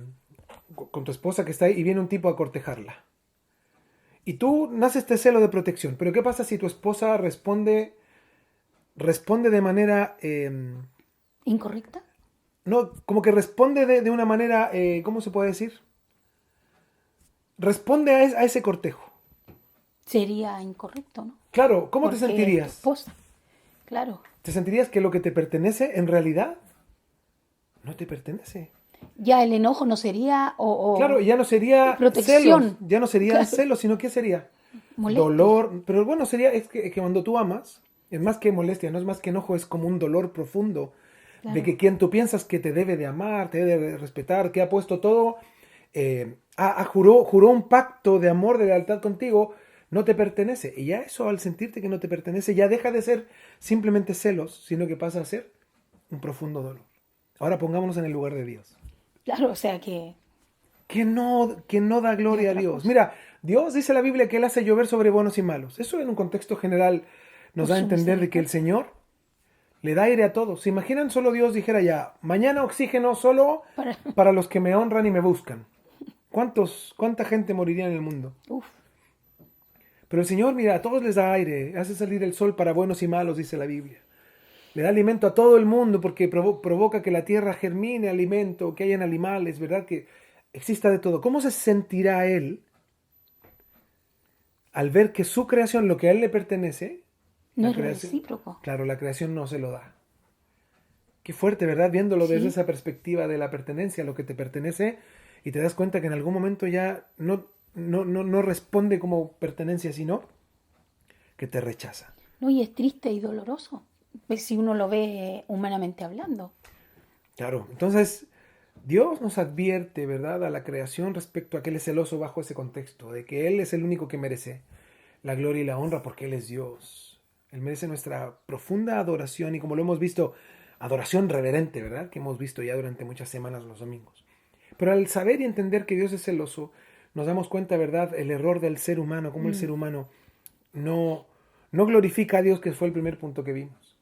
Speaker 1: está ahí y viene un tipo a cortejarla? Y tú nace este celo de protección. Pero ¿qué pasa si tu esposa responde de manera...
Speaker 2: ¿Incorrecta?
Speaker 1: no, como que responde de una manera... ¿cómo se puede decir? Responde a ese cortejo.
Speaker 2: Sería incorrecto, ¿no?
Speaker 1: Claro, ¿cómo te
Speaker 2: Porque es tu
Speaker 1: sentirías?
Speaker 2: esposa. Claro.
Speaker 1: ¿Te sentirías que lo que te pertenece en realidad no te pertenece?
Speaker 2: Ya el enojo no sería
Speaker 1: Claro, ya no sería
Speaker 2: protección.
Speaker 1: celos, ya no sería
Speaker 2: Claro.
Speaker 1: celos, sino ¿qué sería?
Speaker 2: Molestia.
Speaker 1: Dolor, pero bueno, sería, es que cuando tú amas, es más que molestia, no es más que enojo, es como un dolor profundo
Speaker 2: Claro.
Speaker 1: de que quien tú piensas que te debe de amar, te debe de respetar, que ha puesto todo, juró un pacto de amor, de lealtad contigo, no te pertenece. Y ya eso, al sentirte que no te pertenece, ya deja de ser simplemente celos, sino que pasa a ser un profundo dolor. Ahora pongámonos en el lugar de Dios.
Speaker 2: Claro, o sea que
Speaker 1: Que no da gloria a
Speaker 2: otra
Speaker 1: Dios.
Speaker 2: cosa.
Speaker 1: Mira, Dios dice en la Biblia que Él hace llover sobre buenos y malos. Eso en un contexto general nos
Speaker 2: Por
Speaker 1: da a
Speaker 2: su
Speaker 1: entender de que el
Speaker 2: misericordia.
Speaker 1: Señor le da aire a todos. ¿Se imaginan solo Dios dijera ya, mañana oxígeno solo
Speaker 2: para...
Speaker 1: para los que me honran y me buscan? ¿Cuánta gente moriría en el mundo?
Speaker 2: Uf,
Speaker 1: Pero el Señor, mira, a todos les da aire, hace salir el sol para buenos y malos, dice la Biblia. Le da alimento a todo el mundo porque provoca que la tierra germine alimento, que hayan animales, ¿verdad? Que exista de todo. ¿Cómo se sentirá Él al ver que su creación, lo que a Él le pertenece,
Speaker 2: no
Speaker 1: la
Speaker 2: es
Speaker 1: creación,
Speaker 2: recíproco.
Speaker 1: claro, la creación no se lo da? Qué fuerte, ¿verdad? Viéndolo desde
Speaker 2: Sí.
Speaker 1: esa perspectiva de la pertenencia, lo que te pertenece, y te das cuenta que en algún momento ya no responde como pertenencia, sino que te rechaza.
Speaker 2: No, y es triste y doloroso. Pues si uno lo ve humanamente hablando.
Speaker 1: Claro, entonces Dios nos advierte, ¿verdad?, a la creación respecto a que Él es celoso bajo ese contexto, de que Él es el único que merece la gloria y la honra porque Él es Dios. Él merece nuestra profunda adoración y, como lo hemos visto, adoración reverente, ¿verdad?, que hemos visto ya durante muchas semanas los domingos. Pero al saber y entender que Dios es celoso, nos damos cuenta, ¿verdad?, el error del ser humano, cómo el ser humano no glorifica a Dios, que fue el primer punto que vimos.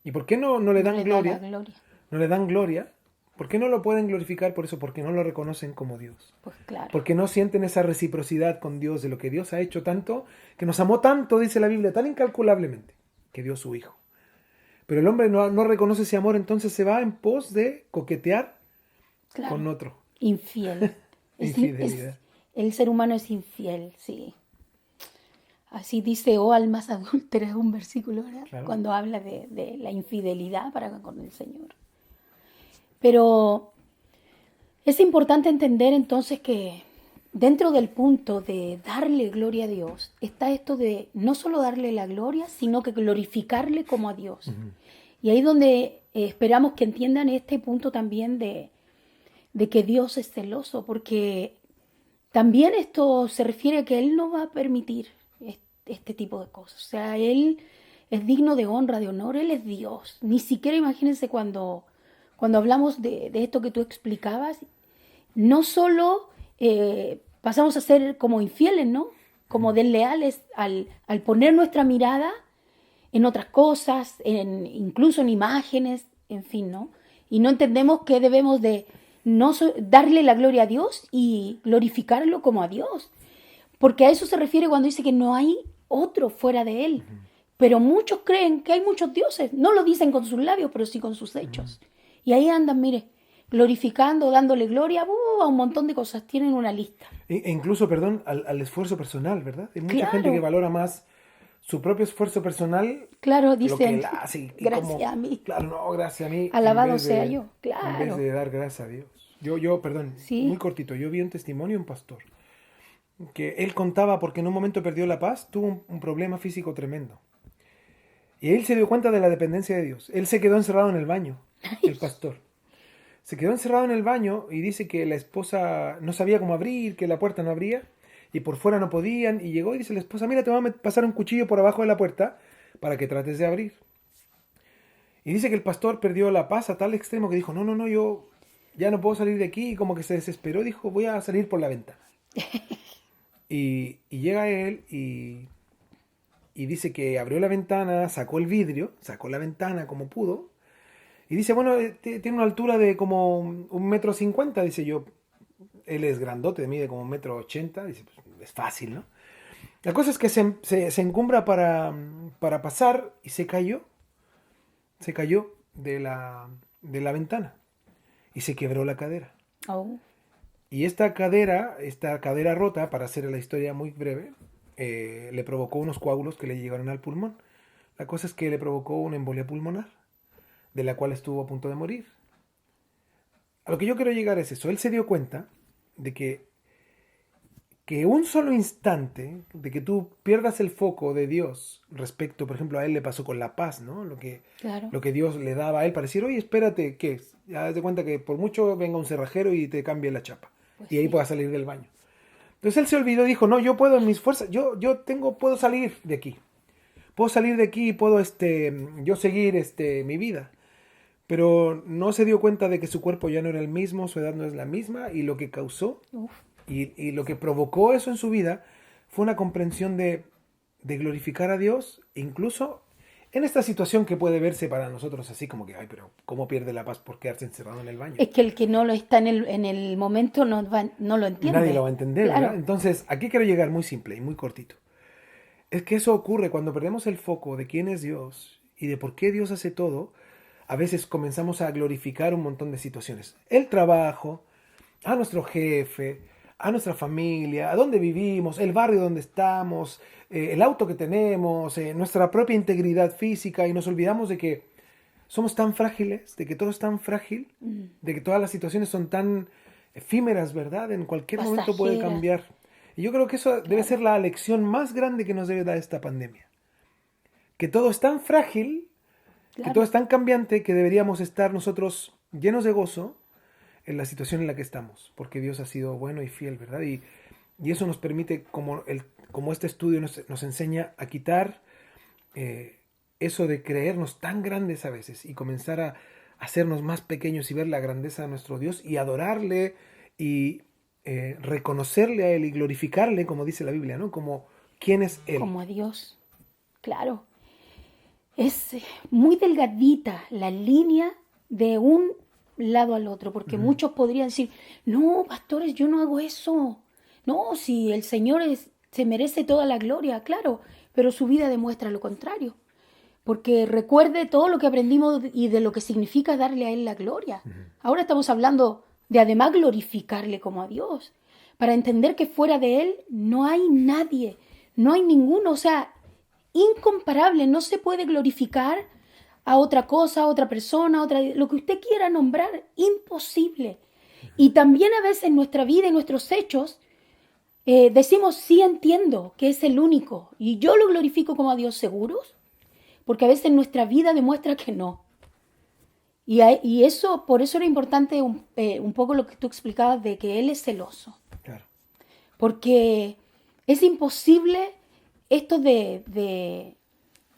Speaker 1: ¿Y por qué no le dan
Speaker 2: No le da
Speaker 1: gloria?
Speaker 2: la gloria.
Speaker 1: No le dan gloria. ¿Por qué no lo pueden glorificar por eso? Porque no lo reconocen como Dios.
Speaker 2: Pues claro.
Speaker 1: Porque no sienten esa reciprocidad con Dios de lo que Dios ha hecho tanto, que nos amó tanto, dice la Biblia, tan incalculablemente, que dio su Hijo. Pero el hombre no reconoce ese amor, entonces se va en pos de coquetear
Speaker 2: Claro.
Speaker 1: con otro.
Speaker 2: Infiel.
Speaker 1: Infidelidad.
Speaker 2: El ser humano es infiel, sí. Así dice, oh almas adúlteras, un versículo, ¿verdad?
Speaker 1: Claro.
Speaker 2: Cuando habla de la infidelidad para con el Señor. Pero es importante entender entonces que dentro del punto de darle gloria a Dios, está esto de no solo darle la gloria, sino que glorificarle como a Dios. Y ahí es donde esperamos que entiendan este punto también de que Dios es celoso, porque también esto se refiere a que Él no va a permitir este tipo de cosas. O sea, Él es digno de honra, de honor, Él es Dios. Ni siquiera imagínense cuando hablamos de esto que tú explicabas, no solo pasamos a ser como infieles, ¿no? Como desleales al poner nuestra mirada en otras cosas, incluso en imágenes, en fin, ¿no? Y no entendemos que debemos de darle la gloria a Dios y glorificarlo como a Dios. Porque a eso se refiere cuando dice que no hay otro fuera de Él. Pero muchos creen que hay muchos dioses. No lo dicen con sus labios, pero sí con sus hechos. Y ahí andan, mire, glorificando, dándole gloria a un montón de cosas. Tienen una lista.
Speaker 1: E incluso, perdón, al esfuerzo personal, ¿verdad? Hay mucha
Speaker 2: Claro.
Speaker 1: gente que valora más su propio esfuerzo personal,
Speaker 2: Claro,
Speaker 1: lo que
Speaker 2: dicen,
Speaker 1: él hace. Y
Speaker 2: gracias
Speaker 1: como,
Speaker 2: a mí.
Speaker 1: claro, no, gracias a mí.
Speaker 2: Alabado
Speaker 1: en vez
Speaker 2: sea
Speaker 1: de-
Speaker 2: yo, claro.
Speaker 1: En vez de dar gracias a Dios. Perdón,
Speaker 2: Sí.
Speaker 1: muy cortito. Yo vi un testimonio de un pastor que él contaba porque en un momento perdió la paz, tuvo un problema físico tremendo. Y él se dio cuenta de la dependencia de Dios. Él se quedó encerrado en el baño, el pastor. Se quedó encerrado en el baño y dice que la esposa no sabía cómo abrir, que la puerta no abría y por fuera no podían. Y llegó y dice la esposa, mira, te voy a pasar un cuchillo por abajo de la puerta para que trates de abrir. Y dice que el pastor perdió la paz a tal extremo que dijo, no, yo ya no puedo salir de aquí. Y como que se desesperó, dijo, voy a salir por la ventana. Y llega él y dice que abrió la ventana, sacó el vidrio, sacó la ventana como pudo. Y dice, bueno, tiene una altura de como 1,50 m, dice yo. Él es grandote, mide como 1,80 m, dice, pues es fácil, ¿no? La cosa es que se encumbra para pasar y se cayó de la ventana y se quebró la cadera.
Speaker 2: Oh,
Speaker 1: Y esta cadera rota, para hacer la historia muy breve, le provocó unos coágulos que le llegaron al pulmón. La cosa es que le provocó una embolia pulmonar, de la cual estuvo a punto de morir. A lo que yo quiero llegar es eso. Él se dio cuenta de que un solo instante de que tú pierdas el foco de Dios respecto, por ejemplo, a él le pasó con la paz, ¿no?
Speaker 2: claro.
Speaker 1: Lo que Dios le daba a él para decir, oye, espérate, ¿qué es? Ya das de cuenta que por mucho venga un cerrajero y te cambie la chapa.
Speaker 2: Pues
Speaker 1: Y ahí
Speaker 2: sí.
Speaker 1: puedas salir del baño. Entonces él se olvidó y dijo, no, yo puedo en mis fuerzas, puedo salir de aquí. Puedo salir de aquí y puedo yo seguir mi vida. Pero no se dio cuenta de que su cuerpo ya no era el mismo, su edad no es la misma, y lo que causó
Speaker 2: Uf,
Speaker 1: y lo que provocó eso en su vida fue una comprensión de glorificar a Dios, incluso en esta situación que puede verse para nosotros así como que, ay, pero ¿cómo pierde la paz por quedarse encerrado en el baño?
Speaker 2: es que el que no lo está en el momento no lo entiende.
Speaker 1: Nadie lo va a entender,
Speaker 2: Claro.
Speaker 1: ¿verdad? Entonces, aquí quiero llegar muy simple y muy cortito. Es que eso ocurre cuando perdemos el foco de quién es Dios y de por qué Dios hace todo. A veces comenzamos a glorificar un montón de situaciones. El trabajo, a nuestro jefe, a nuestra familia, a dónde vivimos, el barrio donde estamos, el auto que tenemos, nuestra propia integridad física, y nos olvidamos de que somos tan frágiles, de que todo es tan frágil, de que todas las situaciones son tan efímeras, ¿verdad? En cualquier momento puede
Speaker 2: Pasajeras.
Speaker 1: cambiar. Y yo creo que eso debe ser la lección más grande que nos debe dar esta pandemia. Que todo es tan frágil, que
Speaker 2: Claro.
Speaker 1: todo es tan cambiante, que deberíamos estar nosotros llenos de gozo en la situación en la que estamos, porque Dios ha sido bueno y fiel, ¿verdad? Y eso nos permite, como este estudio nos enseña a quitar eso de creernos tan grandes a veces y comenzar a hacernos más pequeños y ver la grandeza de nuestro Dios y adorarle y reconocerle a Él y glorificarle, como dice la Biblia, ¿no? Como quién es Él.
Speaker 2: Como a Dios. Claro. Es muy delgadita la línea de un lado al otro, porque muchos podrían decir, no, pastores, yo no hago eso. No, si el Señor se merece toda la gloria, claro, pero su vida demuestra lo contrario. Porque recuerde todo lo que aprendimos y de lo que significa darle a Él la gloria. Ahora estamos hablando de además glorificarle como a Dios. para entender que fuera de Él no hay nadie, no hay ninguno, o sea, incomparable, no se puede glorificar a otra cosa, a otra persona, a otra, lo que usted quiera nombrar, imposible. Y también a veces en nuestra vida y nuestros hechos decimos, sí entiendo que es el único, y yo lo glorifico como a Dios, ¿seguros? Porque a veces nuestra vida demuestra que no. Y eso, por eso era importante un poco lo que tú explicabas de que Él es celoso.
Speaker 1: Claro.
Speaker 2: Porque es imposible esto de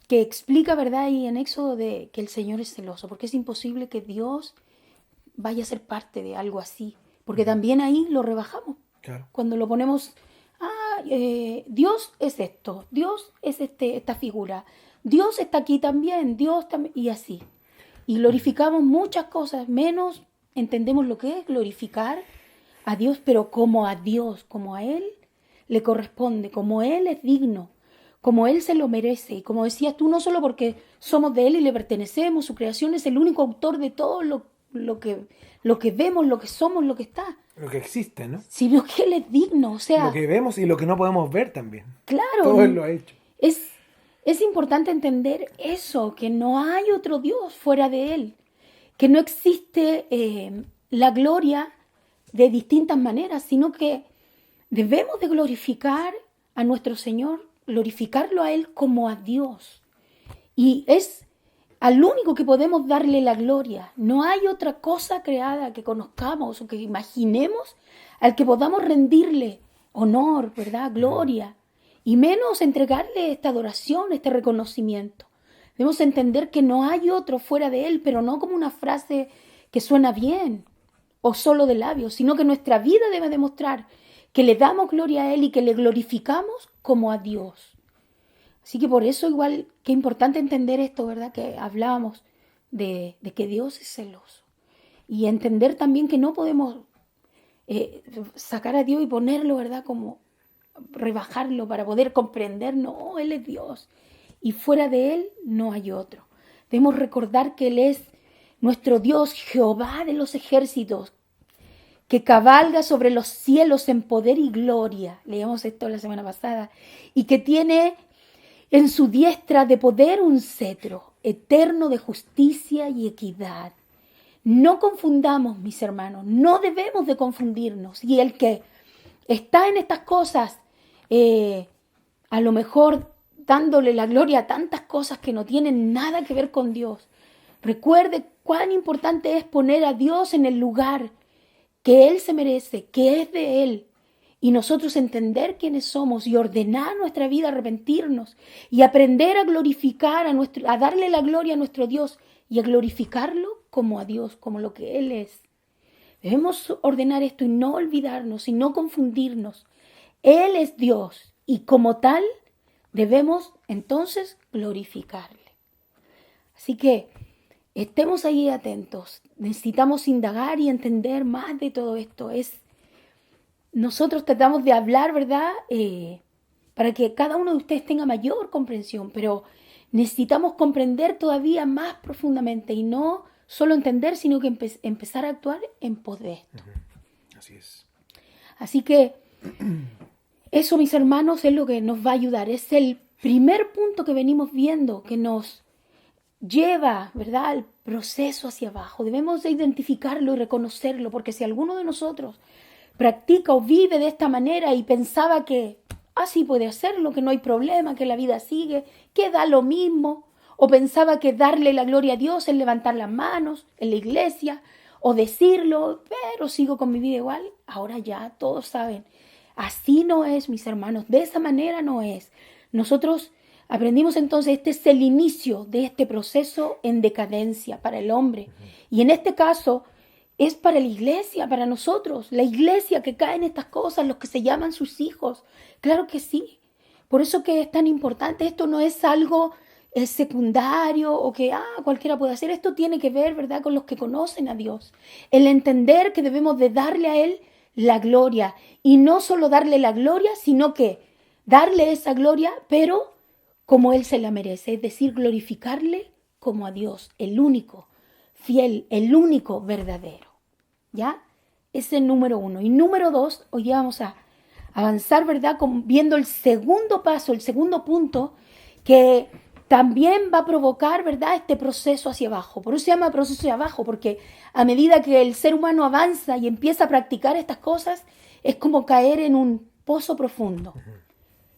Speaker 2: que explica, ¿verdad? Ahí en Éxodo de que el Señor es celoso. Porque es imposible que Dios vaya a ser parte de algo así. Porque también ahí lo rebajamos.
Speaker 1: Claro.
Speaker 2: Cuando lo ponemos, Dios es esto, Dios es esta figura, Dios está aquí también, Dios también, y así. Y glorificamos muchas cosas, menos entendemos lo que es glorificar a Dios, pero como a Dios, como a Él le corresponde, como Él es digno, como Él se lo merece. Y como decías tú, no solo porque somos de Él y le pertenecemos, su creación es el único autor de todo lo que vemos, lo que somos, lo que está,
Speaker 1: Lo que existe, ¿no?
Speaker 2: sino que Él es digno, o sea,
Speaker 1: Lo que vemos y lo que no podemos ver también.
Speaker 2: claro,
Speaker 1: Todo Él lo ha hecho.
Speaker 2: es importante entender eso, que no hay otro Dios fuera de Él, que no existe la gloria de distintas maneras, sino que debemos de glorificar a nuestro Señor, glorificarlo a Él como a Dios. Y es al único que podemos darle la gloria. No hay otra cosa creada que conozcamos o que imaginemos al que podamos rendirle honor, ¿verdad? Gloria. Y menos entregarle esta adoración, este reconocimiento. Debemos entender que no hay otro fuera de Él, pero no como una frase que suena bien o solo de labios, sino que nuestra vida debe demostrar que le damos gloria a Él y que le glorificamos como a Dios. Así que por eso igual que importante entender esto, ¿verdad? Que hablábamos de que Dios es celoso. Y entender también que no podemos sacar a Dios y ponerlo, ¿verdad? Como rebajarlo para poder comprender, no, Él es Dios y fuera de Él no hay otro. Debemos recordar que Él es nuestro Dios, Jehová de los ejércitos, que cabalga sobre los cielos en poder y gloria. Leíamos esto la semana pasada. Y que tiene en su diestra de poder un cetro eterno de justicia y equidad. No confundamos, mis hermanos, no debemos de confundirnos. Y el que está en estas cosas, a lo mejor dándole la gloria a tantas cosas que no tienen nada que ver con Dios, recuerde cuán importante es poner a Dios en el lugar que Él se merece, que es de Él, y nosotros entender quiénes somos y ordenar nuestra vida, arrepentirnos y aprender a glorificar a darle la gloria a nuestro Dios y a glorificarlo como a Dios, como lo que Él es. Debemos ordenar esto y no olvidarnos y no confundirnos. Él es Dios y como tal debemos entonces glorificarle. Así que estemos ahí atentos. Necesitamos indagar y entender más de todo esto. Nosotros tratamos de hablar, ¿verdad? Para que cada uno de ustedes tenga mayor comprensión, pero necesitamos comprender todavía más profundamente y no solo entender, sino que empezar a actuar en pos de esto.
Speaker 1: Así es.
Speaker 2: Así que eso, mis hermanos, es lo que nos va a ayudar. Es el primer punto que venimos viendo que nos lleva, ¿verdad?, al proceso hacia abajo. Debemos de identificarlo y reconocerlo, porque si alguno de nosotros practica o vive de esta manera y pensaba que así puede hacerlo, que no hay problema, que la vida sigue, que da lo mismo, o pensaba que darle la gloria a Dios es levantar las manos en la iglesia, o decirlo, pero sigo con mi vida igual, ahora ya todos saben. Así no es, mis hermanos, de esa manera no es. Nosotros aprendimos entonces, este es el inicio de este proceso en decadencia para el hombre. Y en este caso es para la iglesia, para nosotros, la iglesia que cae en estas cosas, los que se llaman sus hijos. Claro que sí. Por eso que es tan importante, esto no es algo secundario o que cualquiera puede hacer. Esto tiene que ver, ¿verdad?, con los que conocen a Dios. El entender que debemos de darle a Él la gloria. Y no solo darle la gloria, sino que darle esa gloria, pero como Él se la merece. Es decir, glorificarle como a Dios, el único fiel, el único verdadero. ¿Ya? Ese es número 1. Y número 2, hoy vamos a avanzar, ¿verdad? Viendo el segundo paso, el segundo punto, que también va a provocar, ¿verdad?, este proceso hacia abajo. Por eso se llama proceso hacia abajo, porque a medida que el ser humano avanza y empieza a practicar estas cosas, es como caer en un pozo profundo,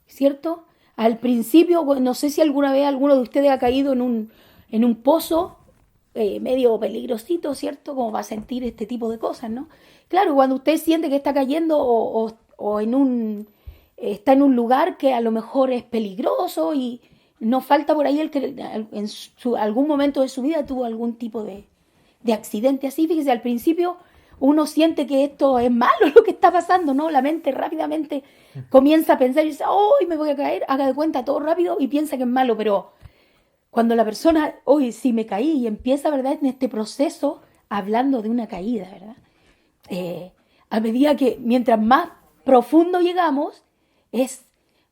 Speaker 2: ¿cierto? Al principio, no sé si alguna vez alguno de ustedes ha caído en un pozo medio peligrosito, ¿cierto? Como va a sentir este tipo de cosas, ¿no? Claro, cuando usted siente que está cayendo o está en un lugar que a lo mejor es peligroso y no falta por ahí el que en algún momento de su vida tuvo algún tipo de accidente así. Fíjese, al principio uno siente que esto es malo lo que está pasando, ¿no? La mente rápidamente comienza a pensar y dice, ¡ay, me voy a caer! Haga de cuenta todo rápido y piensa que es malo, pero cuando la persona, ¡oye, sí me caí! Y empieza, ¿verdad?, en este proceso hablando de una caída, ¿verdad? A medida que, mientras más profundo llegamos, es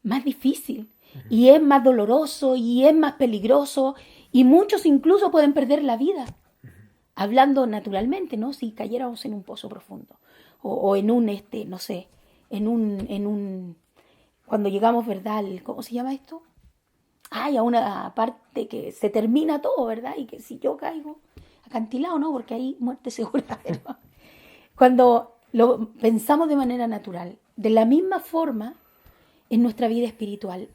Speaker 2: más difícil y es más doloroso y es más peligroso y muchos incluso pueden perder la vida, hablando naturalmente, ¿no? Si cayéramos en un pozo profundo o en un, no sé, cuando llegamos, ¿verdad?, ¿cómo se llama esto? A una parte que se termina todo, ¿verdad? Y que si yo caigo acantilado, ¿no? Porque hay muerte segura, ¿verdad? Cuando lo pensamos de manera natural, de la misma forma en nuestra vida espiritual,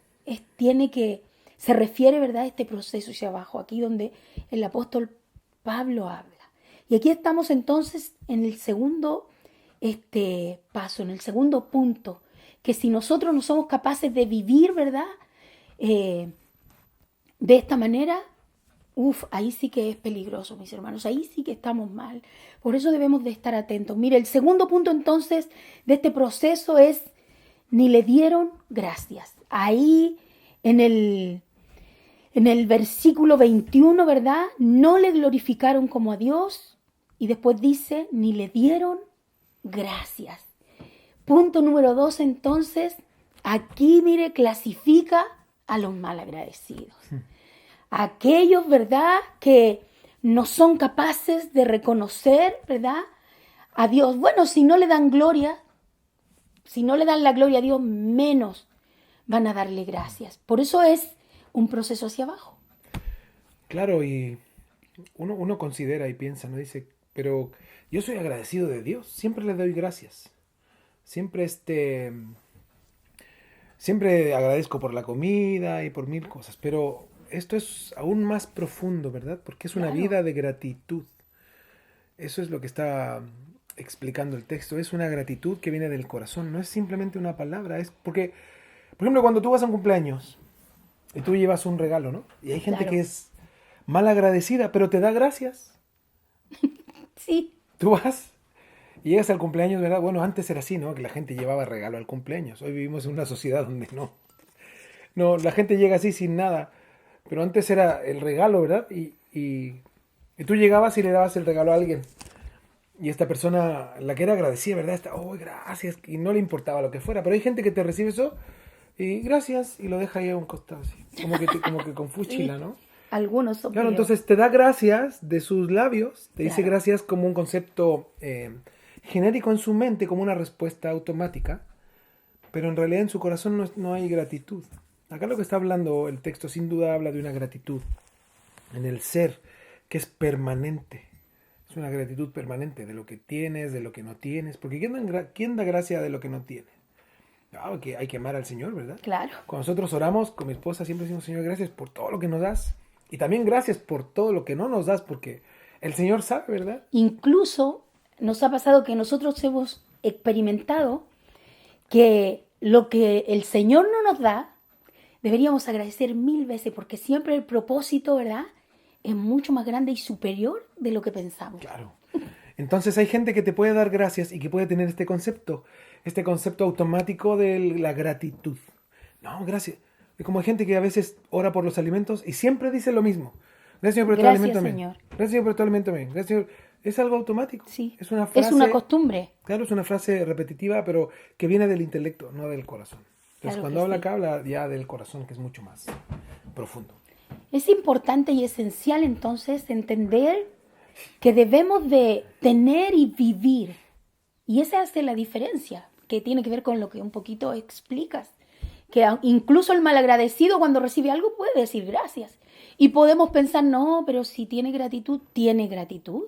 Speaker 2: se refiere, ¿verdad?, a este proceso hacia abajo, aquí donde el apóstol Pablo habla. Y aquí estamos entonces en el segundo paso, en el segundo punto, que si nosotros no somos capaces de vivir, ¿verdad?, de esta manera, ahí sí que es peligroso, mis hermanos, ahí sí que estamos mal. Por eso debemos de estar atentos. Mire, el segundo punto entonces de este proceso es, ni le dieron gracias. Ahí en el versículo 21, ¿verdad?, no le glorificaron como a Dios y después dice, ni le dieron gracias. Punto número 2, entonces, aquí, mire, clasifica a los malagradecidos. Aquellos, ¿verdad?, que no son capaces de reconocer, ¿verdad?, a Dios. Bueno, si no le dan gloria, si no le dan la gloria a Dios, menos van a darle gracias. Por eso es un proceso hacia abajo.
Speaker 1: Claro, y uno considera y piensa, ¿no? Dice, pero yo soy agradecido de Dios, siempre le doy gracias. Siempre agradezco por la comida y por mil cosas, pero esto es aún más profundo, ¿verdad? Porque es una
Speaker 2: Claro.
Speaker 1: vida de gratitud. Eso es lo que está explicando el texto. Es una gratitud que viene del corazón, no es simplemente una palabra. Es porque, por ejemplo, cuando tú vas a un cumpleaños y tú llevas un regalo, ¿no? Y hay gente
Speaker 2: Claro.
Speaker 1: que es mal agradecida, pero te da gracias.
Speaker 2: Sí,
Speaker 1: Tú vas y llegas al cumpleaños, ¿verdad? Bueno, antes era así, ¿no? Que la gente llevaba regalo al cumpleaños. Hoy vivimos en una sociedad donde no. No, la gente llega así sin nada. Pero antes era el regalo, ¿verdad? Y tú llegabas y le dabas el regalo a alguien. Y esta persona, la que era agradecida, ¿verdad? Está, oh, gracias. Y no le importaba lo que fuera. Pero hay gente que te recibe eso y gracias. Y lo deja ahí a un costado así. Como que con fúchila, ¿no?
Speaker 2: algunos son
Speaker 1: Claro,
Speaker 2: peor.
Speaker 1: entonces te da gracias de sus labios. Te dice
Speaker 2: Claro.
Speaker 1: gracias como un concepto genérico en su mente, como una respuesta automática. Pero en realidad en su corazón no hay gratitud. Acá lo que está hablando el texto sin duda habla de una gratitud en el ser, que es permanente. Es una gratitud permanente de lo que tienes, de lo que no tienes. Porque ¿quién da gracia de lo que no tiene? Que hay que amar al Señor, ¿verdad?
Speaker 2: Claro.
Speaker 1: Cuando nosotros oramos con mi esposa siempre decimos, Señor, gracias por todo lo que nos das. Y también gracias por todo lo que no nos das, porque el Señor sabe, ¿verdad?
Speaker 2: Incluso nos ha pasado que nosotros hemos experimentado que lo que el Señor no nos da, deberíamos agradecer 1000 veces, porque siempre el propósito, ¿verdad?, es mucho más grande y superior de lo que pensamos.
Speaker 1: Claro. Entonces hay gente que te puede dar gracias y que puede tener este concepto automático de la gratitud. No, gracias. Es como hay gente que a veces ora por los alimentos y siempre dice lo mismo. Gracias, Señor, por tu
Speaker 2: Gracias,
Speaker 1: alimento. Amén.
Speaker 2: Señor.
Speaker 1: Gracias, Señor, por tu alimento. Amén. Gracias, Señor. Es algo automático.
Speaker 2: Sí.
Speaker 1: Es una frase.
Speaker 2: Es una costumbre.
Speaker 1: Claro, es una frase repetitiva, pero que viene del intelecto, no del corazón. Entonces,
Speaker 2: Claro
Speaker 1: cuando
Speaker 2: que
Speaker 1: habla
Speaker 2: sí.
Speaker 1: acá, habla ya del corazón, que es mucho más profundo.
Speaker 2: Es importante y esencial entonces entender que debemos de tener y vivir Y esa hace la diferencia, que tiene que ver con lo que un poquito explicas. Que incluso el malagradecido cuando recibe algo puede decir gracias. Y podemos pensar, no, pero si tiene gratitud, tiene gratitud.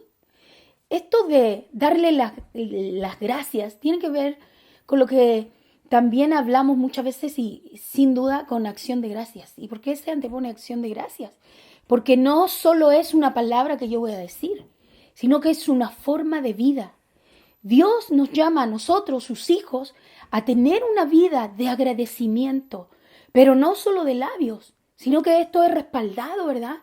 Speaker 2: Esto de darle las gracias tiene que ver con lo que también hablamos muchas veces y sin duda con acción de gracias. ¿Y por qué se antepone acción de gracias? Porque no solo es una palabra que yo voy a decir, sino que es una forma de vida. Dios nos llama a nosotros, sus hijos, a tener una vida de agradecimiento, pero no solo de labios, sino que esto es respaldado, ¿verdad?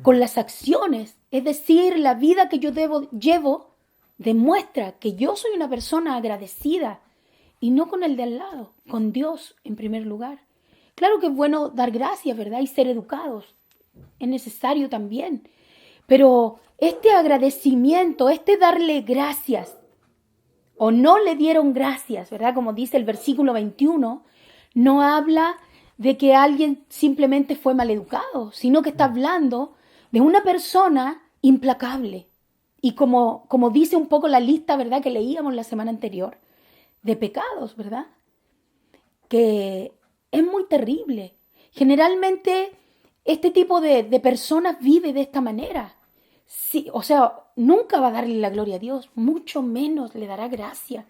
Speaker 2: Con las acciones, es decir, la vida que yo llevo demuestra que yo soy una persona agradecida y no con el de al lado, con Dios en primer lugar. Claro que es bueno dar gracias, ¿verdad? Y ser educados, es necesario también, pero este agradecimiento, este darle gracias, o no le dieron gracias, ¿verdad? Como dice el versículo 21, no habla de que alguien simplemente fue maleducado, sino que está hablando de una persona implacable. Y como dice un poco la lista, ¿verdad? Que leíamos la semana anterior, de pecados, ¿verdad? Que es muy terrible. Generalmente este tipo de personas vive de esta manera. Sí, o sea, nunca va a darle la gloria a Dios, mucho menos le dará gracias.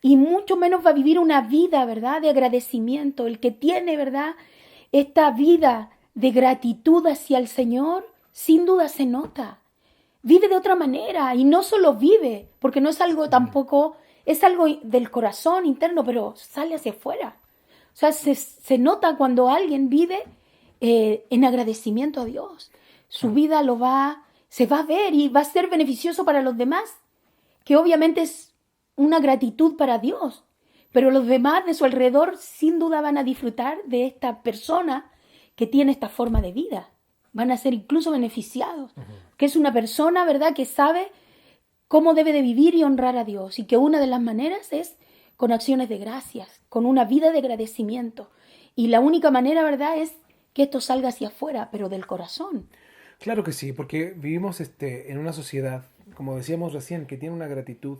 Speaker 2: Y mucho menos va a vivir una vida, ¿verdad?, de agradecimiento. El que tiene, ¿verdad?, esta vida de gratitud hacia el Señor, sin duda se nota. Vive de otra manera y no solo vive, porque no es algo tampoco, es algo del corazón interno, pero sale hacia afuera. O sea, se nota cuando alguien vive en agradecimiento a Dios. Su vida se va a ver y va a ser beneficioso para los demás, que obviamente es una gratitud para Dios, pero los demás de su alrededor sin duda van a disfrutar de esta persona que tiene esta forma de vida. Van a ser incluso beneficiados, que es una persona, ¿verdad?, que sabe cómo debe de vivir y honrar a Dios, y que una de las maneras es con acciones de gracias, con una vida de agradecimiento. Y la única manera, ¿verdad?, es que esto salga hacia afuera, pero del corazón.
Speaker 1: Claro que sí, porque vivimos en una sociedad, como decíamos recién, que tiene una gratitud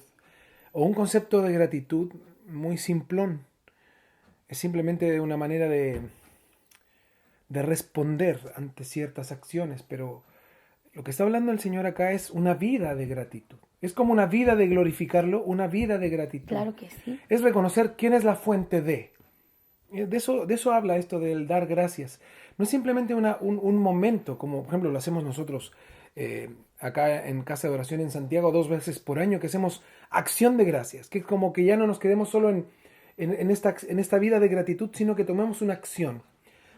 Speaker 1: o un concepto de gratitud muy simplón. Es simplemente una manera de responder ante ciertas acciones, pero lo que está hablando el Señor acá es una vida de gratitud. Es como una vida de glorificarlo, una vida de gratitud.
Speaker 2: Claro que sí.
Speaker 1: Es reconocer quién es la fuente de. De eso habla esto del dar gracias. No es simplemente un momento, como por ejemplo lo hacemos nosotros acá en Casa de Oración en Santiago 2 veces por año, que hacemos acción de gracias, que es como que ya no nos quedemos solo en esta vida de gratitud, sino que tomemos una acción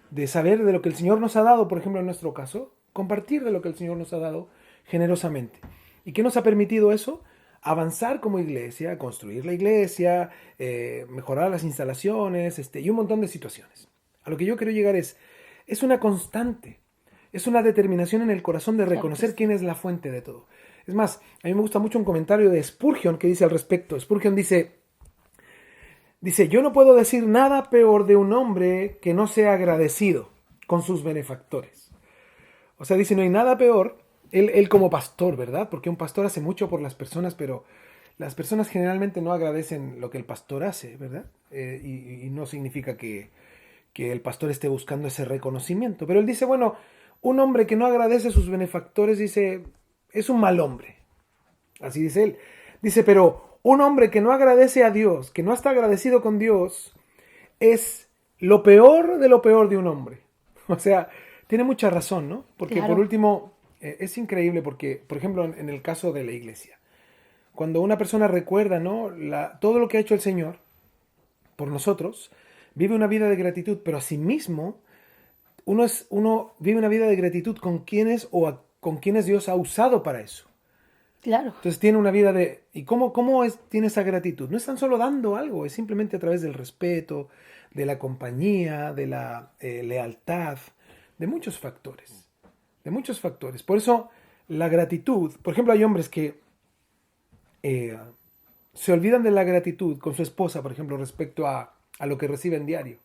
Speaker 1: de saber de lo que el Señor nos ha dado, por ejemplo en nuestro caso, compartir de lo que el Señor nos ha dado generosamente. ¿Y qué nos ha permitido eso? Avanzar como iglesia, construir la iglesia, mejorar las instalaciones y un montón de situaciones. A lo que yo quiero llegar es una constante, es una determinación en el corazón de reconocer quién es la fuente de todo. Es más, a mí me gusta mucho un comentario de Spurgeon que dice al respecto. Spurgeon dice, yo no puedo decir nada peor de un hombre que no sea agradecido con sus benefactores. O sea, dice, no hay nada peor. Él como pastor, ¿verdad? Porque un pastor hace mucho por las personas, pero las personas generalmente no agradecen lo que el pastor hace, ¿verdad? Y no significa que el pastor esté buscando ese reconocimiento. Pero él dice, bueno, un hombre que no agradece a sus benefactores, dice, es un mal hombre. Así dice él. Dice, pero un hombre que no agradece a Dios, que no está agradecido con Dios, es lo peor de un hombre. O sea, tiene mucha razón, ¿no? Porque
Speaker 2: Claro.
Speaker 1: por último, es increíble porque, por ejemplo, en el caso de la iglesia, cuando una persona recuerda, ¿no?, todo lo que ha hecho el Señor por nosotros, vive una vida de gratitud, pero asimismo, uno vive una vida de gratitud con quienes Dios ha usado para eso.
Speaker 2: Claro.
Speaker 1: Entonces tiene una vida de... ¿Y cómo tiene esa gratitud? No es tan solo dando algo, es simplemente a través del respeto, de la compañía, de la lealtad, de muchos factores. De muchos factores. Por eso la gratitud... Por ejemplo, hay hombres que se olvidan de la gratitud con su esposa, por ejemplo, respecto a lo que reciben diario.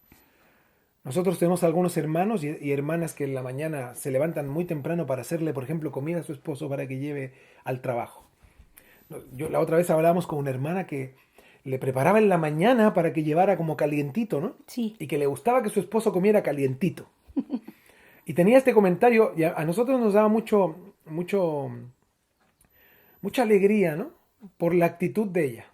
Speaker 1: Nosotros tenemos algunos hermanos y hermanas que en la mañana se levantan muy temprano para hacerle, por ejemplo, comida a su esposo para que lleve al trabajo. La otra vez hablábamos con una hermana que le preparaba en la mañana para que llevara como calientito, ¿no?
Speaker 2: Sí.
Speaker 1: Y que le gustaba que su esposo comiera calientito. Y tenía este comentario, y a nosotros nos daba mucha alegría, ¿no? Por la actitud de ella.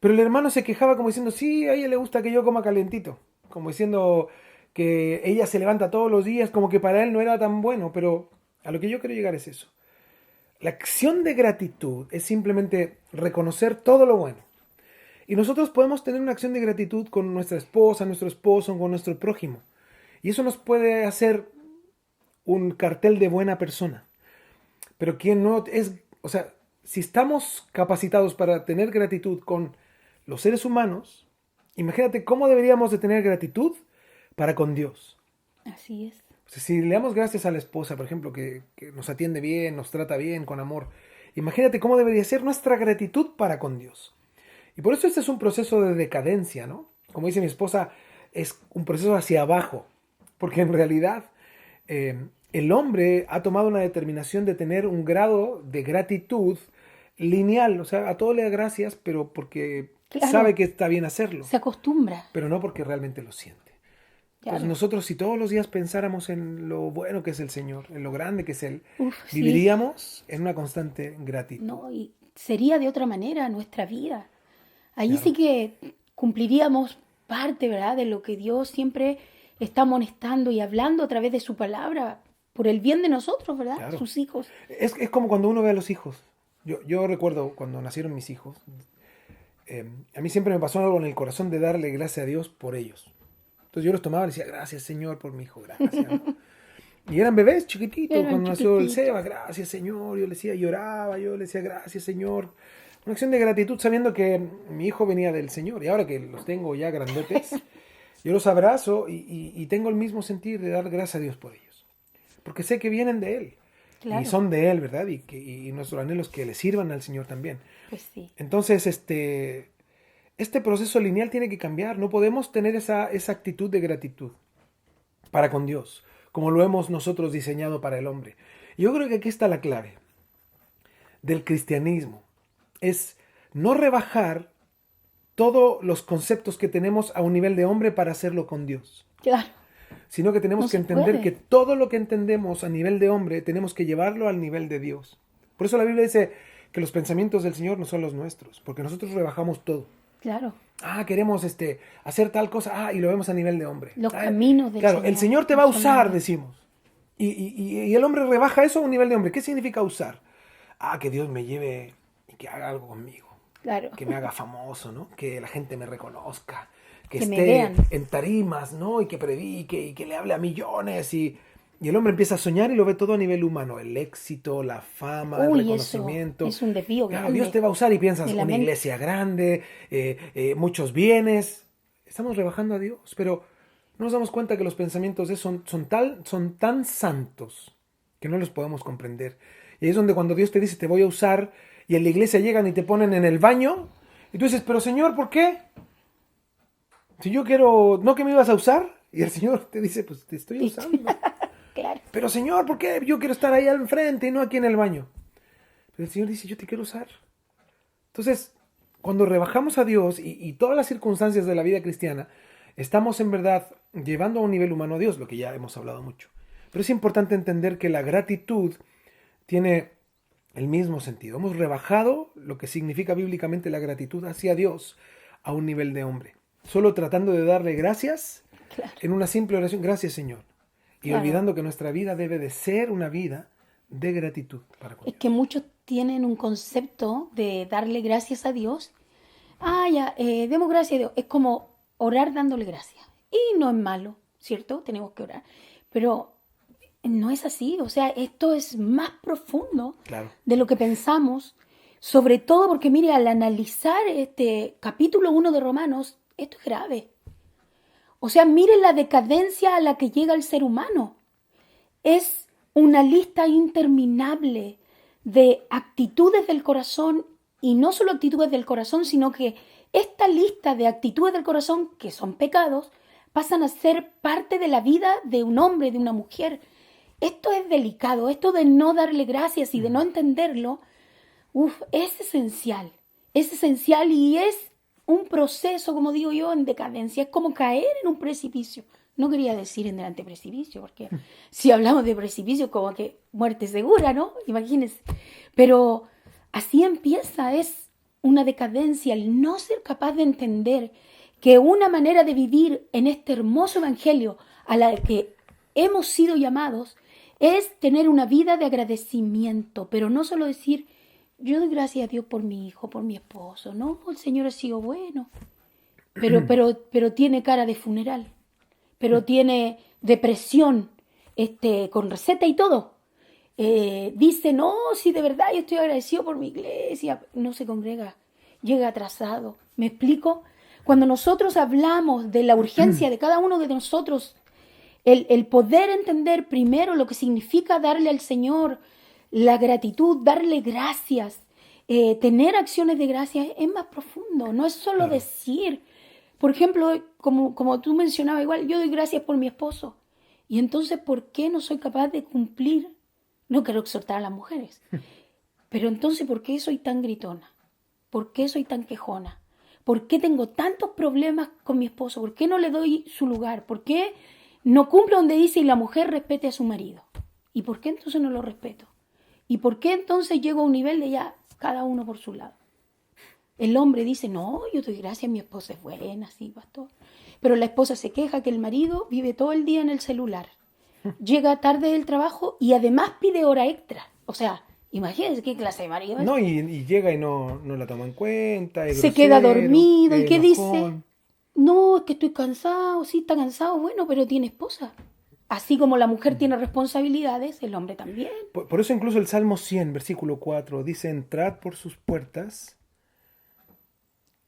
Speaker 1: Pero el hermano se quejaba como diciendo, sí, a ella le gusta que yo coma calientito. Como diciendo que ella se levanta todos los días, como que para él no era tan bueno. Pero a lo que yo quiero llegar es eso. La acción de gratitud es simplemente reconocer todo lo bueno. Y nosotros podemos tener una acción de gratitud con nuestra esposa, nuestro esposo, con nuestro prójimo. Y eso nos puede hacer un cartel de buena persona. Pero quien no es, o sea, si estamos capacitados para tener gratitud con los seres humanos, imagínate cómo deberíamos de tener gratitud para con Dios.
Speaker 2: Así es.
Speaker 1: O sea, si le damos gracias a la esposa, por ejemplo, que nos atiende bien, nos trata bien, con amor, imagínate cómo debería ser nuestra gratitud para con Dios. Y por eso este es un proceso de decadencia, ¿no? Como dice mi esposa, es un proceso hacia abajo, porque en realidad el hombre ha tomado una determinación de tener un grado de gratitud lineal, o sea, a todo le da gracias, pero porque
Speaker 2: Claro.
Speaker 1: sabe que está bien hacerlo,
Speaker 2: Se acostumbra.
Speaker 1: pero no porque realmente lo siente.
Speaker 2: Claro.
Speaker 1: Entonces nosotros si todos los días pensáramos en lo bueno que es el Señor, en lo grande que es Él,
Speaker 2: Uf, sí.
Speaker 1: viviríamos en una constante gratitud.
Speaker 2: No, y sería de otra manera nuestra vida. Ahí
Speaker 1: Claro.
Speaker 2: sí que cumpliríamos parte, ¿verdad?, de lo que Dios siempre está amonestando y hablando a través de su palabra, por el bien de nosotros, ¿verdad?
Speaker 1: Claro.
Speaker 2: Sus hijos.
Speaker 1: Es como cuando uno ve a los hijos. Yo recuerdo cuando nacieron mis hijos, a mí siempre me pasó algo en el corazón de darle gracias a Dios por ellos. Entonces yo los tomaba y decía, gracias Señor por mi hijo, gracias, ¿no? Y eran bebés chiquititos,
Speaker 2: Eran
Speaker 1: cuando nació el
Speaker 2: chiquititos.
Speaker 1: Seba, gracias Señor, yo le decía, lloraba, yo le decía, gracias Señor. Una acción de gratitud sabiendo que mi hijo venía del Señor. Y ahora que los tengo ya grandotes, yo los abrazo y tengo el mismo sentir de dar gracias a Dios por ellos. Porque sé que vienen de Él.
Speaker 2: Claro.
Speaker 1: Y son de Él, ¿verdad? Y nuestro anhelo es que le sirvan al Señor también.
Speaker 2: Pues sí.
Speaker 1: Entonces, este proceso lineal tiene que cambiar. No podemos tener esa actitud de gratitud para con Dios, como lo hemos nosotros diseñado para el hombre. Yo creo que aquí está la clave del cristianismo. Es no rebajar todos los conceptos que tenemos a un nivel de hombre para hacerlo con Dios.
Speaker 2: Claro.
Speaker 1: Sino que tenemos
Speaker 2: No
Speaker 1: que
Speaker 2: se
Speaker 1: entender
Speaker 2: puede.
Speaker 1: que todo lo que entendemos a nivel de hombre tenemos que llevarlo al nivel de Dios. Por eso la Biblia dice que los pensamientos del Señor no son los nuestros, porque nosotros rebajamos todo.
Speaker 2: Claro.
Speaker 1: Queremos hacer tal cosa, y lo vemos a nivel de hombre.
Speaker 2: Los caminos del
Speaker 1: Claro,
Speaker 2: Señor
Speaker 1: el Señor te va a
Speaker 2: no son
Speaker 1: usar,
Speaker 2: los-
Speaker 1: decimos. Y el hombre rebaja eso a un nivel de hombre. ¿Qué significa usar? Que Dios me lleve y que haga algo conmigo.
Speaker 2: Claro.
Speaker 1: Que me haga famoso, ¿no? Que la gente me reconozca. Que
Speaker 2: Que me
Speaker 1: esté
Speaker 2: vean.
Speaker 1: en tarimas, ¿no? Y que predique y que le hable a millones. Y el hombre empieza a soñar y lo ve todo a nivel humano. El éxito, la fama, el
Speaker 2: Uy,
Speaker 1: reconocimiento.
Speaker 2: eso es un desvío
Speaker 1: Claro,
Speaker 2: grande.
Speaker 1: Dios te va a usar y piensas,
Speaker 2: de la
Speaker 1: una
Speaker 2: mente.
Speaker 1: iglesia grande, muchos bienes. Estamos rebajando a Dios, pero no nos damos cuenta que los pensamientos de son tan santos que no los podemos comprender. Y ahí es donde cuando Dios te dice, te voy a usar, y en la iglesia llegan y te ponen en el baño, y tú dices, pero Señor, ¿por qué? Si yo quiero, ¿no que me ibas a usar? Y el Señor te dice, pues te estoy usando.
Speaker 2: Claro.
Speaker 1: Pero Señor, ¿por qué? Yo quiero estar ahí al frente y no aquí en el baño. Pero el Señor dice, yo te quiero usar. Entonces, cuando rebajamos a Dios y todas las circunstancias de la vida cristiana, estamos en verdad llevando a un nivel humano a Dios, lo que ya hemos hablado mucho. Pero es importante entender que la gratitud tiene el mismo sentido. Hemos rebajado lo que significa bíblicamente la gratitud hacia Dios a un nivel de hombre. Solo tratando de darle gracias
Speaker 2: Claro.
Speaker 1: en una simple oración. Gracias, Señor. Y
Speaker 2: Claro.
Speaker 1: olvidando que nuestra vida debe de ser una vida de gratitud para con
Speaker 2: Es
Speaker 1: Dios.
Speaker 2: que muchos tienen un concepto de darle gracias a Dios. Demos gracias a Dios. Es como orar dándole gracias. Y no es malo, ¿cierto? Tenemos que orar. Pero no es así. O sea, esto es más profundo
Speaker 1: Claro.
Speaker 2: de lo que pensamos. Sobre todo porque, mire, al analizar este capítulo 1 de Romanos, esto es grave. O sea, mire la decadencia a la que llega el ser humano. Es una lista interminable de actitudes del corazón, y no solo actitudes del corazón, sino que esta lista de actitudes del corazón, que son pecados, pasan a ser parte de la vida de un hombre, de una mujer. Esto es delicado, esto de no darle gracias y de no entenderlo. Es esencial y es un proceso, como digo yo, en decadencia. Es como caer en un precipicio. No quería decir en delante precipicio, porque si hablamos de precipicio, como que muerte segura, ¿no? Imagínense. Pero así empieza, es una decadencia, el no ser capaz de entender que una manera de vivir en este hermoso evangelio a la que hemos sido llamados es tener una vida de agradecimiento, pero no solo decir, yo doy gracias a Dios por mi hijo, por mi esposo, no, el Señor ha sido bueno, pero tiene cara de funeral, pero tiene depresión, con receta y todo. Dice, no, si de verdad yo estoy agradecido por mi iglesia, no se congrega, llega atrasado. ¿Me explico? Cuando nosotros hablamos de la urgencia de cada uno de nosotros, el poder entender primero lo que significa darle al Señor la gratitud, darle gracias, tener acciones de gracias es más profundo, no es solo decir. Por ejemplo, como tú mencionabas igual, yo doy gracias por mi esposo. Y entonces, ¿por qué no soy capaz de cumplir? No quiero exhortar a las mujeres, pero entonces, ¿por qué soy tan gritona? ¿Por qué soy tan quejona? ¿Por qué tengo tantos problemas con mi esposo? ¿Por qué no le doy su lugar? ¿Por qué no cumplo donde dice y la mujer respete a su marido? ¿Y por qué entonces no lo respeto? ¿Y por qué entonces llego a un nivel de ya cada uno por su lado? El hombre dice, no, yo doy gracias, mi esposa es buena, sí, pastor. Pero la esposa se queja que el marido vive todo el día en el celular. Llega tarde del trabajo y además pide hora extra. O sea, imagínense qué clase de marido es.
Speaker 1: No, y llega y no la toma en cuenta. Es
Speaker 2: Se queda
Speaker 1: grosero,
Speaker 2: dormido y
Speaker 1: es
Speaker 2: ¿qué dice?
Speaker 1: enojón.
Speaker 2: No, es que estoy cansado, sí, está cansado, bueno, pero tiene esposa. Así como la mujer tiene responsabilidades, el hombre también.
Speaker 1: Por eso incluso el Salmo 100, versículo 4, dice, entrad por sus puertas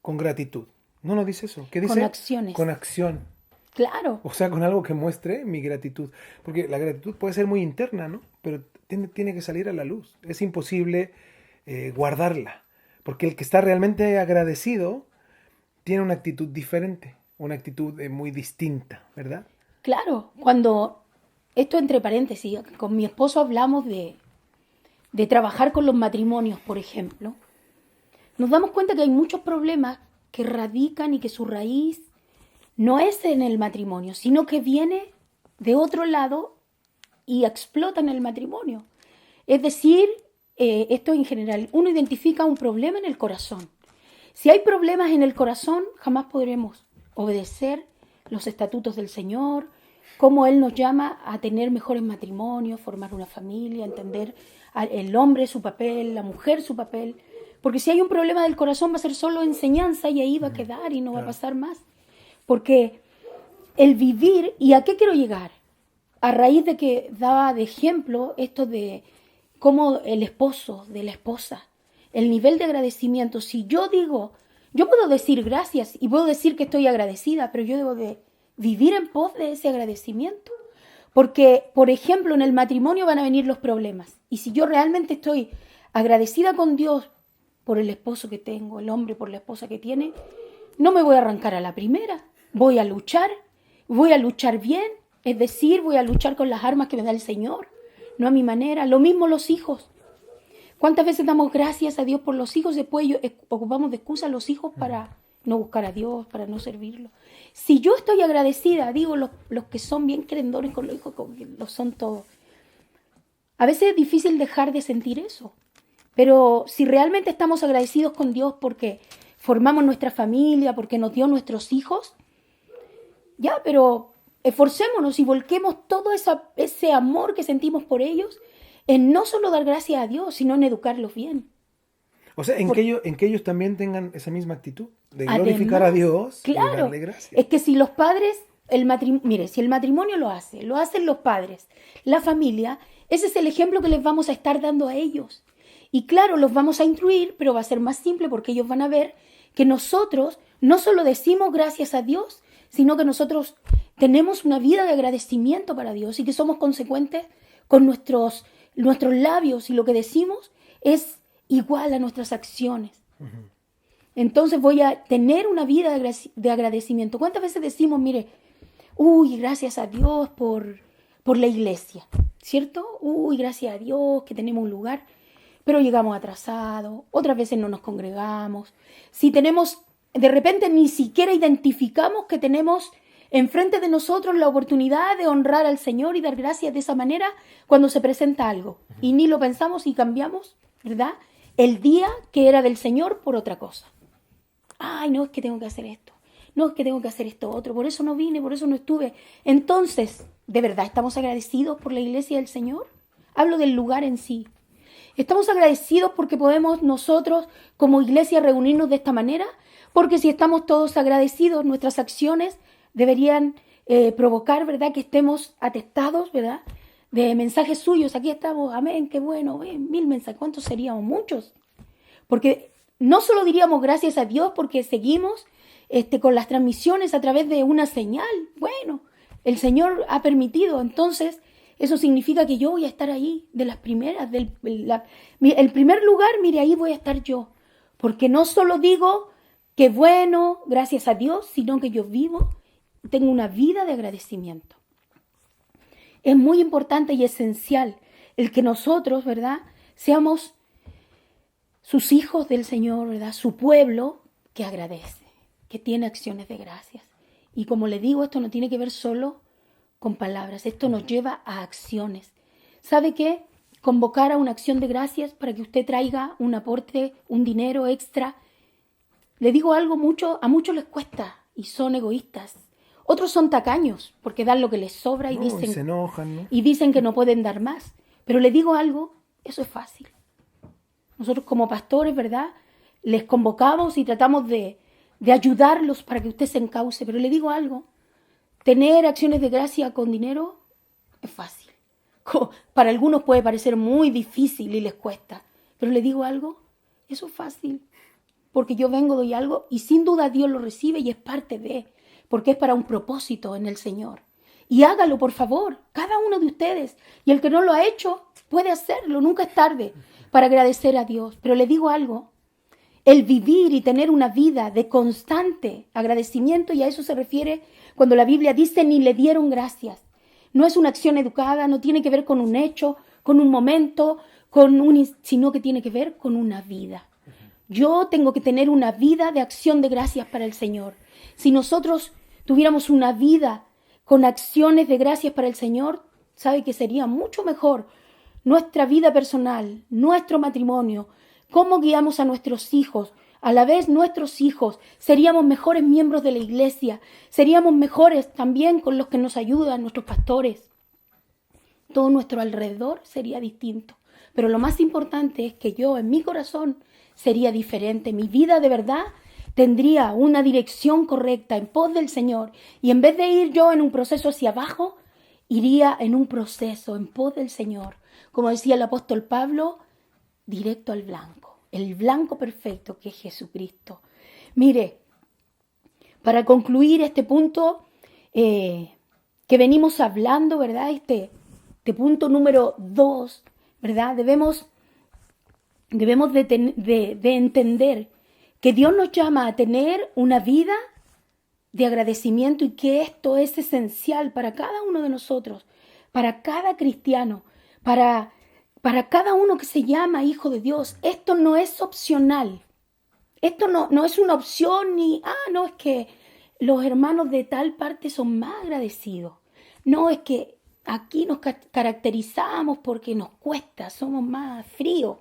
Speaker 1: con gratitud. No, no dice eso. ¿Qué dice?
Speaker 2: Con acciones.
Speaker 1: Con acción.
Speaker 2: Claro,
Speaker 1: O sea, con algo que muestre mi gratitud. Porque la gratitud puede ser muy interna, ¿no? Pero tiene que salir a la luz. Es imposible guardarla. Porque el que está realmente agradecido tiene una actitud diferente. Una actitud muy distinta, ¿verdad?
Speaker 2: claro. Cuando, esto entre paréntesis, con mi esposo hablamos de trabajar con los matrimonios, por ejemplo, nos damos cuenta que hay muchos problemas que radican y que su raíz no es en el matrimonio, sino que viene de otro lado y explota en el matrimonio. Es decir, esto en general, uno identifica un problema en el corazón. Si hay problemas en el corazón, jamás podremos obedecer los estatutos del Señor, cómo Él nos llama a tener mejores matrimonios, formar una familia, entender el hombre su papel, la mujer su papel. Porque si hay un problema del corazón va a ser solo enseñanza y ahí va a quedar y no va a pasar más. Porque el vivir, ¿y a qué quiero llegar? A raíz de que daba de ejemplo esto de cómo el esposo, de la esposa, el nivel de agradecimiento. Si yo digo, yo puedo decir gracias y puedo decir que estoy agradecida, pero yo debo de vivir en pos de ese agradecimiento. Porque, por ejemplo, en el matrimonio van a venir los problemas. Y si yo realmente estoy agradecida con Dios por el esposo que tengo, el hombre por la esposa que tiene, no me voy a arrancar a la primera. Voy a luchar bien, es decir, voy a luchar con las armas que me da el Señor, no a mi manera. Lo mismo los hijos. ¿Cuántas veces damos gracias a Dios por los hijos? Después ocupamos de excusa a los hijos para no buscar a Dios, para no servirlo. Si yo estoy agradecida, digo, los que son bien querendones con los hijos, como que lo son todos. A veces es difícil dejar de sentir eso. Pero si realmente estamos agradecidos con Dios porque formamos nuestra familia, porque nos dio nuestros hijos, ya, pero esforcémonos y volquemos todo ese amor que sentimos por ellos en no solo dar gracias a Dios, sino en educarlos bien.
Speaker 1: O sea, en que ellos también tengan esa misma actitud de glorificar a Dios y
Speaker 2: claro,
Speaker 1: darle gracias.
Speaker 2: es que si los padres, mire, si el matrimonio lo hacen los padres, la familia, ese es el ejemplo que les vamos a estar dando a ellos. Y claro, los vamos a instruir, pero va a ser más simple porque ellos van a ver que nosotros no solo decimos gracias a Dios, sino que nosotros tenemos una vida de agradecimiento para Dios y que somos consecuentes con nuestros labios y lo que decimos es igual a nuestras acciones. Uh-huh. Entonces voy a tener una vida de agradecimiento. ¿Cuántas veces decimos, mire, gracias a Dios por la iglesia, ¿cierto? Gracias a Dios que tenemos un lugar. pero llegamos atrasados, otras veces no nos congregamos. Si tenemos, de repente ni siquiera identificamos que tenemos enfrente de nosotros la oportunidad de honrar al Señor y dar gracias de esa manera cuando se presenta algo. Y ni lo pensamos y cambiamos, ¿verdad? El día que era del Señor por otra cosa. Ay, no, es que tengo que hacer esto. No, es que tengo que hacer esto otro. Por eso no vine, por eso no estuve. Entonces, ¿de verdad estamos agradecidos por la iglesia del Señor? Hablo del lugar en sí. ¿Estamos agradecidos porque podemos nosotros como iglesia reunirnos de esta manera? Porque si estamos todos agradecidos, nuestras acciones deberían provocar, ¿verdad?, que estemos atestados, ¿verdad?, de mensajes suyos. Aquí estamos, amén, qué bueno, 1000 mensajes. ¿Cuántos seríamos? Muchos. Porque no solo diríamos gracias a Dios porque seguimos con las transmisiones a través de una señal. Bueno, el Señor ha permitido, entonces eso significa que yo voy a estar ahí, de las primeras, el primer lugar, mire, ahí voy a estar yo. Porque no solo digo que bueno, gracias a Dios, sino que yo vivo, tengo una vida de agradecimiento. Es muy importante y esencial el que nosotros, ¿verdad?, seamos sus hijos del Señor, ¿verdad?, su pueblo que agradece, que tiene acciones de gracias. Y como le digo, esto no tiene que ver solo con palabras, esto nos lleva a acciones. ¿Sabe qué? Convocar a una acción de gracias para que usted traiga un aporte, un dinero extra. Le digo algo, a muchos les cuesta y son egoístas. Otros son tacaños porque dan lo que les sobra y dicen,
Speaker 1: y se enojan, ¿no?
Speaker 2: Y dicen que no pueden dar más. Pero le digo algo, eso es fácil. Nosotros como pastores, ¿verdad?, les convocamos y tratamos de ayudarlos para que usted se encauce. Pero le digo algo, tener acciones de gracia con dinero es fácil. Para algunos puede parecer muy difícil y les cuesta. Pero le digo algo, eso es fácil. Porque yo vengo, doy algo y sin duda Dios lo recibe y es parte de, porque es para un propósito en el Señor. Y hágalo, por favor, cada uno de ustedes. Y el que no lo ha hecho, puede hacerlo, nunca es tarde para agradecer a Dios. Pero le digo algo, el vivir y tener una vida de constante agradecimiento, y a eso se refiere cuando la Biblia dice ni le dieron gracias. No es una acción educada, no tiene que ver con un hecho, con un momento, sino que tiene que ver con una vida. Yo tengo que tener una vida de acción de gracias para el Señor. Si nosotros tuviéramos una vida con acciones de gracias para el Señor, sabe que sería mucho mejor nuestra vida personal, nuestro matrimonio, cómo guiamos a nuestros hijos. A la vez nuestros hijos seríamos mejores miembros de la iglesia, seríamos mejores también con los que nos ayudan, nuestros pastores. Todo nuestro alrededor sería distinto. Pero lo más importante es que yo en mi corazón sería diferente. Mi vida de verdad tendría una dirección correcta en pos del Señor. Y en vez de ir yo en un proceso hacia abajo, iría en un proceso en pos del Señor. Como decía el apóstol Pablo, directo al blanco. El blanco perfecto que es Jesucristo. Mire, para concluir este punto que venimos hablando, ¿verdad? Este punto número 2, ¿verdad? Debemos de entender que Dios nos llama a tener una vida de agradecimiento y que esto es esencial para cada uno de nosotros, para cada cristiano, para cada uno que se llama hijo de Dios. Esto no es opcional. Esto no es una opción ni, no, es que los hermanos de tal parte son más agradecidos. No, es que aquí nos caracterizamos porque nos cuesta, somos más fríos.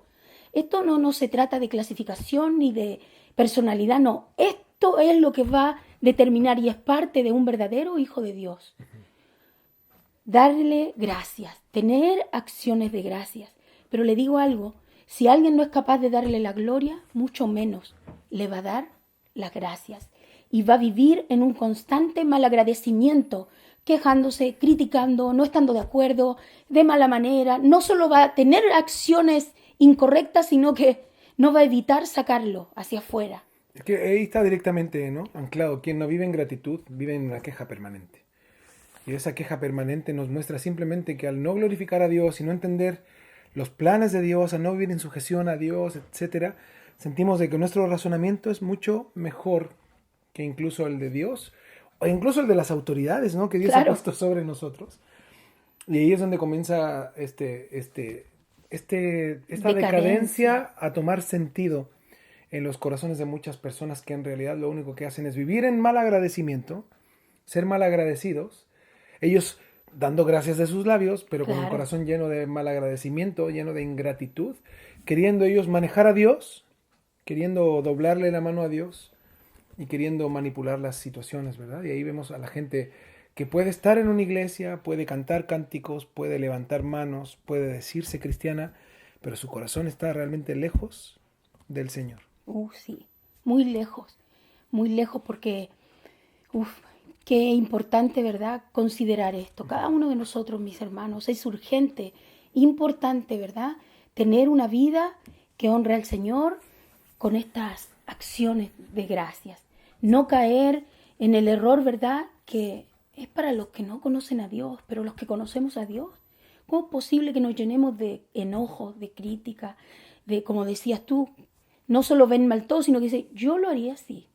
Speaker 2: Esto no se trata de clasificación ni de personalidad, no. Esto es lo que va a determinar y es parte de un verdadero hijo de Dios. Darle gracias, tener acciones de gracias. Pero le digo algo, si alguien no es capaz de darle la gloria, mucho menos le va a dar las gracias. Y va a vivir en un constante malagradecimiento, quejándose, criticando, no estando de acuerdo, de mala manera. No solo va a tener acciones incorrectas, sino que no va a evitar sacarlo hacia afuera.
Speaker 1: Es que ahí está directamente, ¿no?, anclado. Quien no vive en gratitud vive en una queja permanente. Y esa queja permanente nos muestra simplemente que al no glorificar a Dios y no entender los planes de Dios, al no vivir en sujeción a Dios, etc., sentimos de que nuestro razonamiento es mucho mejor que incluso el de Dios, o incluso el de las autoridades, ¿no?, que Dios ha puesto sobre nosotros. Y ahí es donde comienza esta decadencia a tomar sentido en los corazones de muchas personas que en realidad lo único que hacen es vivir en mal agradecimiento, ser mal agradecidos, ellos dando gracias de sus labios, pero con un
Speaker 2: Claro.
Speaker 1: corazón lleno de mal agradecimiento, lleno de ingratitud, queriendo ellos manejar a Dios, queriendo doblarle la mano a Dios y queriendo manipular las situaciones, ¿verdad? Y ahí vemos a la gente que puede estar en una iglesia, puede cantar cánticos, puede levantar manos, puede decirse cristiana, pero su corazón está realmente lejos del Señor.
Speaker 2: Sí, muy lejos porque, qué importante, ¿verdad? Considerar esto. Cada uno de nosotros, mis hermanos, es urgente, importante, ¿verdad? Tener una vida que honre al Señor con estas acciones de gracias. No caer en el error, ¿verdad? Que es para los que no conocen a Dios, pero los que conocemos a Dios. ¿Cómo es posible que nos llenemos de enojo, de crítica, de, como decías tú, no solo ven mal todo, sino que dicen, yo lo haría así.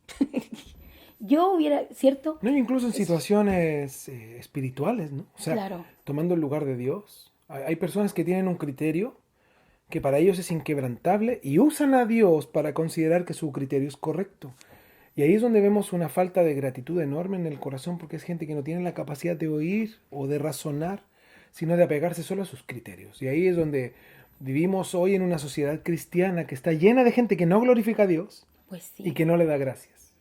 Speaker 2: Yo hubiera, ¿cierto?
Speaker 1: No, incluso en situaciones espirituales, ¿no? O sea,
Speaker 2: Claro.
Speaker 1: tomando el lugar de Dios. Hay personas que tienen un criterio que para ellos es inquebrantable y usan a Dios para considerar que su criterio es correcto. Y ahí es donde vemos una falta de gratitud enorme en el corazón, porque es gente que no tiene la capacidad de oír o de razonar, sino de apegarse solo a sus criterios. Y ahí es donde vivimos hoy en una sociedad cristiana que está llena de gente que no glorifica a Dios
Speaker 2: Pues sí.
Speaker 1: y que no le da gracias.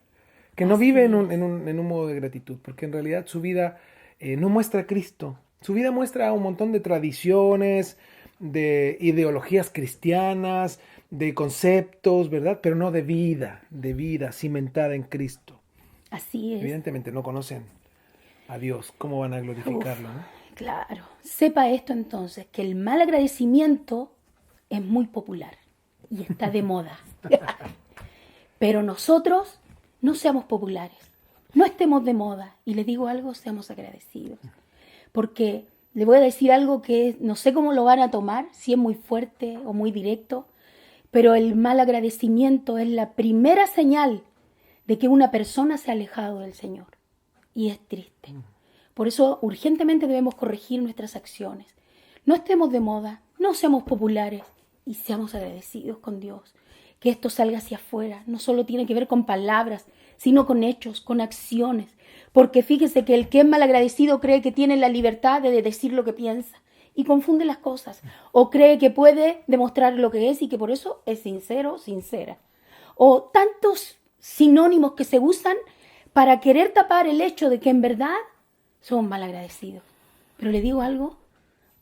Speaker 1: Que no
Speaker 2: Así
Speaker 1: vive
Speaker 2: es.
Speaker 1: en un modo de gratitud, porque en realidad su vida no muestra a Cristo. Su vida muestra un montón de tradiciones, de ideologías cristianas, de conceptos, ¿verdad? Pero no de vida cimentada en Cristo.
Speaker 2: Así es.
Speaker 1: Evidentemente no conocen a Dios, ¿cómo van a glorificarlo, no?
Speaker 2: Claro. Sepa esto entonces, que el mal agradecimiento es muy popular y está de moda. Pero nosotros no seamos populares, no estemos de moda. Y le digo algo, seamos agradecidos. Porque le voy a decir algo que no sé cómo lo van a tomar, si es muy fuerte o muy directo, pero el mal agradecimiento es la primera señal de que una persona se ha alejado del Señor. Y es triste. Por eso urgentemente debemos corregir nuestras acciones. No estemos de moda, no seamos populares y seamos agradecidos con Dios. Que esto salga hacia afuera. No solo tiene que ver con palabras, sino con hechos, con acciones. Porque fíjese que el que es malagradecido cree que tiene la libertad de decir lo que piensa y confunde las cosas. O cree que puede demostrar lo que es y que por eso es sincero, sincera. O tantos sinónimos que se usan para querer tapar el hecho de que en verdad son malagradecidos. Pero le digo algo,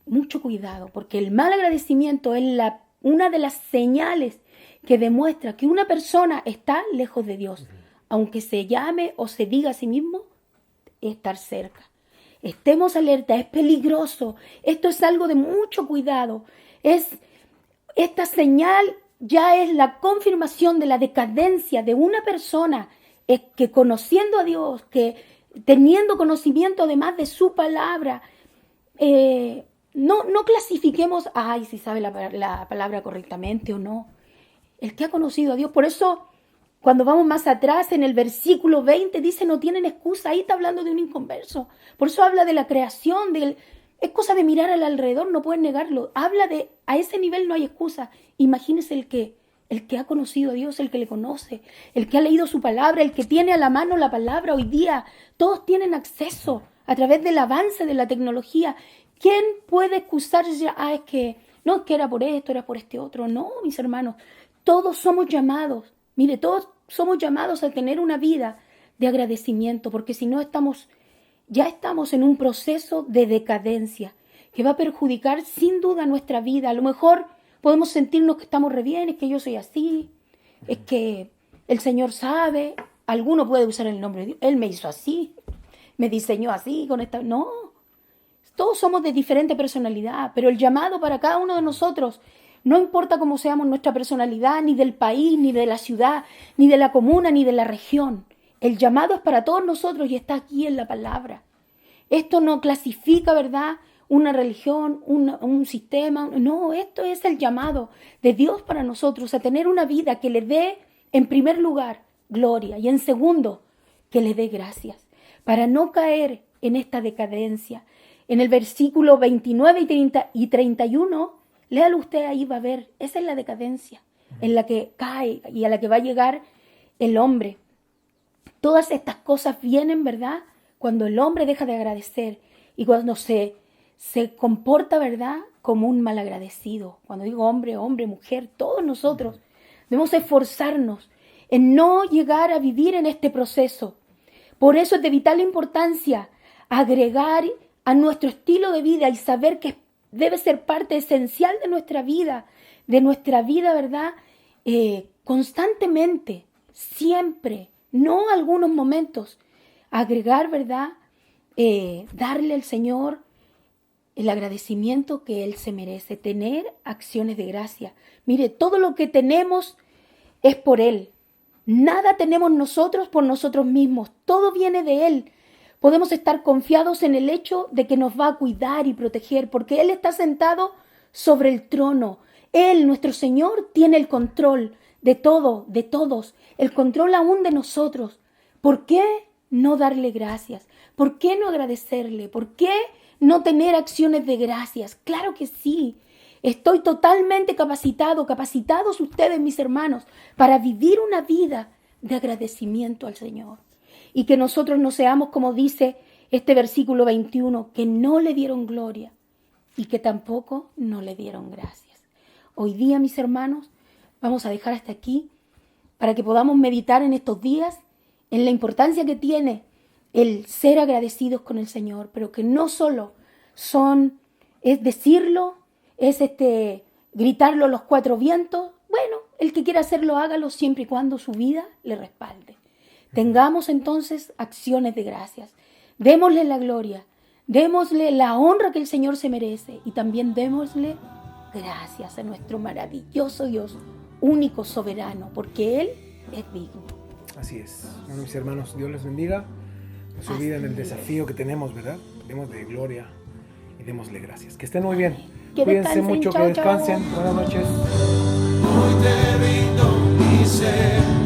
Speaker 2: mucho cuidado, porque el mal agradecimiento es una de las señales que demuestra que una persona está lejos de Dios, aunque se llame o se diga a sí mismo estar cerca. Estemos alerta, es peligroso, esto es algo de mucho cuidado. Esta señal ya es la confirmación de la decadencia de una persona que conociendo a Dios, que teniendo conocimiento además de su palabra, no clasifiquemos, si sabe la palabra correctamente o no. El que ha conocido a Dios, por eso cuando vamos más atrás en el versículo 20 dice no tienen excusa, ahí está hablando de un inconverso. Por eso habla de la creación, es cosa de mirar al alrededor, no pueden negarlo. Habla de, a ese nivel no hay excusa. Imagínese el que ha conocido a Dios, el que le conoce, el que ha leído su palabra, el que tiene a la mano la palabra hoy día. Todos tienen acceso a través del avance de la tecnología. ¿Quién puede excusarse? Es que no, es que era por esto, era por este otro. No, mis hermanos, todos somos llamados. Mire, todos somos llamados a tener una vida de agradecimiento, porque si no ya estamos en un proceso de decadencia que va a perjudicar sin duda nuestra vida. A lo mejor podemos sentirnos que estamos re bien, es que yo soy así, es que el Señor sabe, alguno puede usar el nombre de Dios, Él me hizo así, me diseñó así, con esta... No, todos somos de diferente personalidad, pero el llamado para cada uno de nosotros, no importa cómo seamos nuestra personalidad, ni del país, ni de la ciudad, ni de la comuna, ni de la región. El llamado es para todos nosotros y está aquí en la palabra. Esto no clasifica, ¿verdad?, una religión, un sistema. No, esto es el llamado de Dios para nosotros, a tener una vida que le dé, en primer lugar, gloria, y en segundo, que le dé gracias, para no caer en esta decadencia. En el versículo 29 y 31 Léalo usted ahí, va a ver. Esa es la decadencia en la que cae y a la que va a llegar el hombre. Todas estas cosas vienen, ¿verdad?, cuando el hombre deja de agradecer y cuando se comporta, ¿verdad?, como un malagradecido. Cuando digo hombre, mujer, todos nosotros debemos esforzarnos en no llegar a vivir en este proceso. Por eso es de vital importancia agregar a nuestro estilo de vida y saber que debe ser parte esencial de nuestra vida, ¿verdad?, constantemente, siempre, no algunos momentos, agregar, ¿verdad?, darle al Señor el agradecimiento que Él se merece, tener acciones de gracia. Mire, todo lo que tenemos es por Él. Nada tenemos nosotros por nosotros mismos, todo viene de Él. Podemos estar confiados en el hecho de que nos va a cuidar y proteger, porque Él está sentado sobre el trono. Él, nuestro Señor, tiene el control de todo, de todos, el control aún de nosotros. ¿Por qué no darle gracias? ¿Por qué no agradecerle? ¿Por qué no tener acciones de gracias? Claro que sí. Estoy totalmente capacitados ustedes, mis hermanos, para vivir una vida de agradecimiento al Señor. Y que nosotros no seamos, como dice este versículo 21, que no le dieron gloria y que tampoco no le dieron gracias. Hoy día, mis hermanos, vamos a dejar hasta aquí para que podamos meditar en estos días en la importancia que tiene el ser agradecidos con el Señor, pero que no solo es decirlo, es gritarlo a los cuatro vientos. Bueno, el que quiera hacerlo, hágalo siempre y cuando su vida le respalde. Tengamos entonces acciones de gracias. Démosle la gloria, démosle la honra que el Señor se merece y también démosle gracias a nuestro maravilloso Dios, único, soberano, porque Él es digno.
Speaker 1: Así es. Bueno, mis hermanos, Dios les bendiga. No se olviden del desafío que tenemos, ¿verdad? Démosle gloria y démosle gracias. Que estén muy bien.
Speaker 2: Que
Speaker 1: Cuídense
Speaker 2: descansen.
Speaker 1: mucho,
Speaker 2: Chao,
Speaker 1: que descansen.
Speaker 2: chao.
Speaker 1: Buenas noches.
Speaker 3: Hoy te rindo mi ser.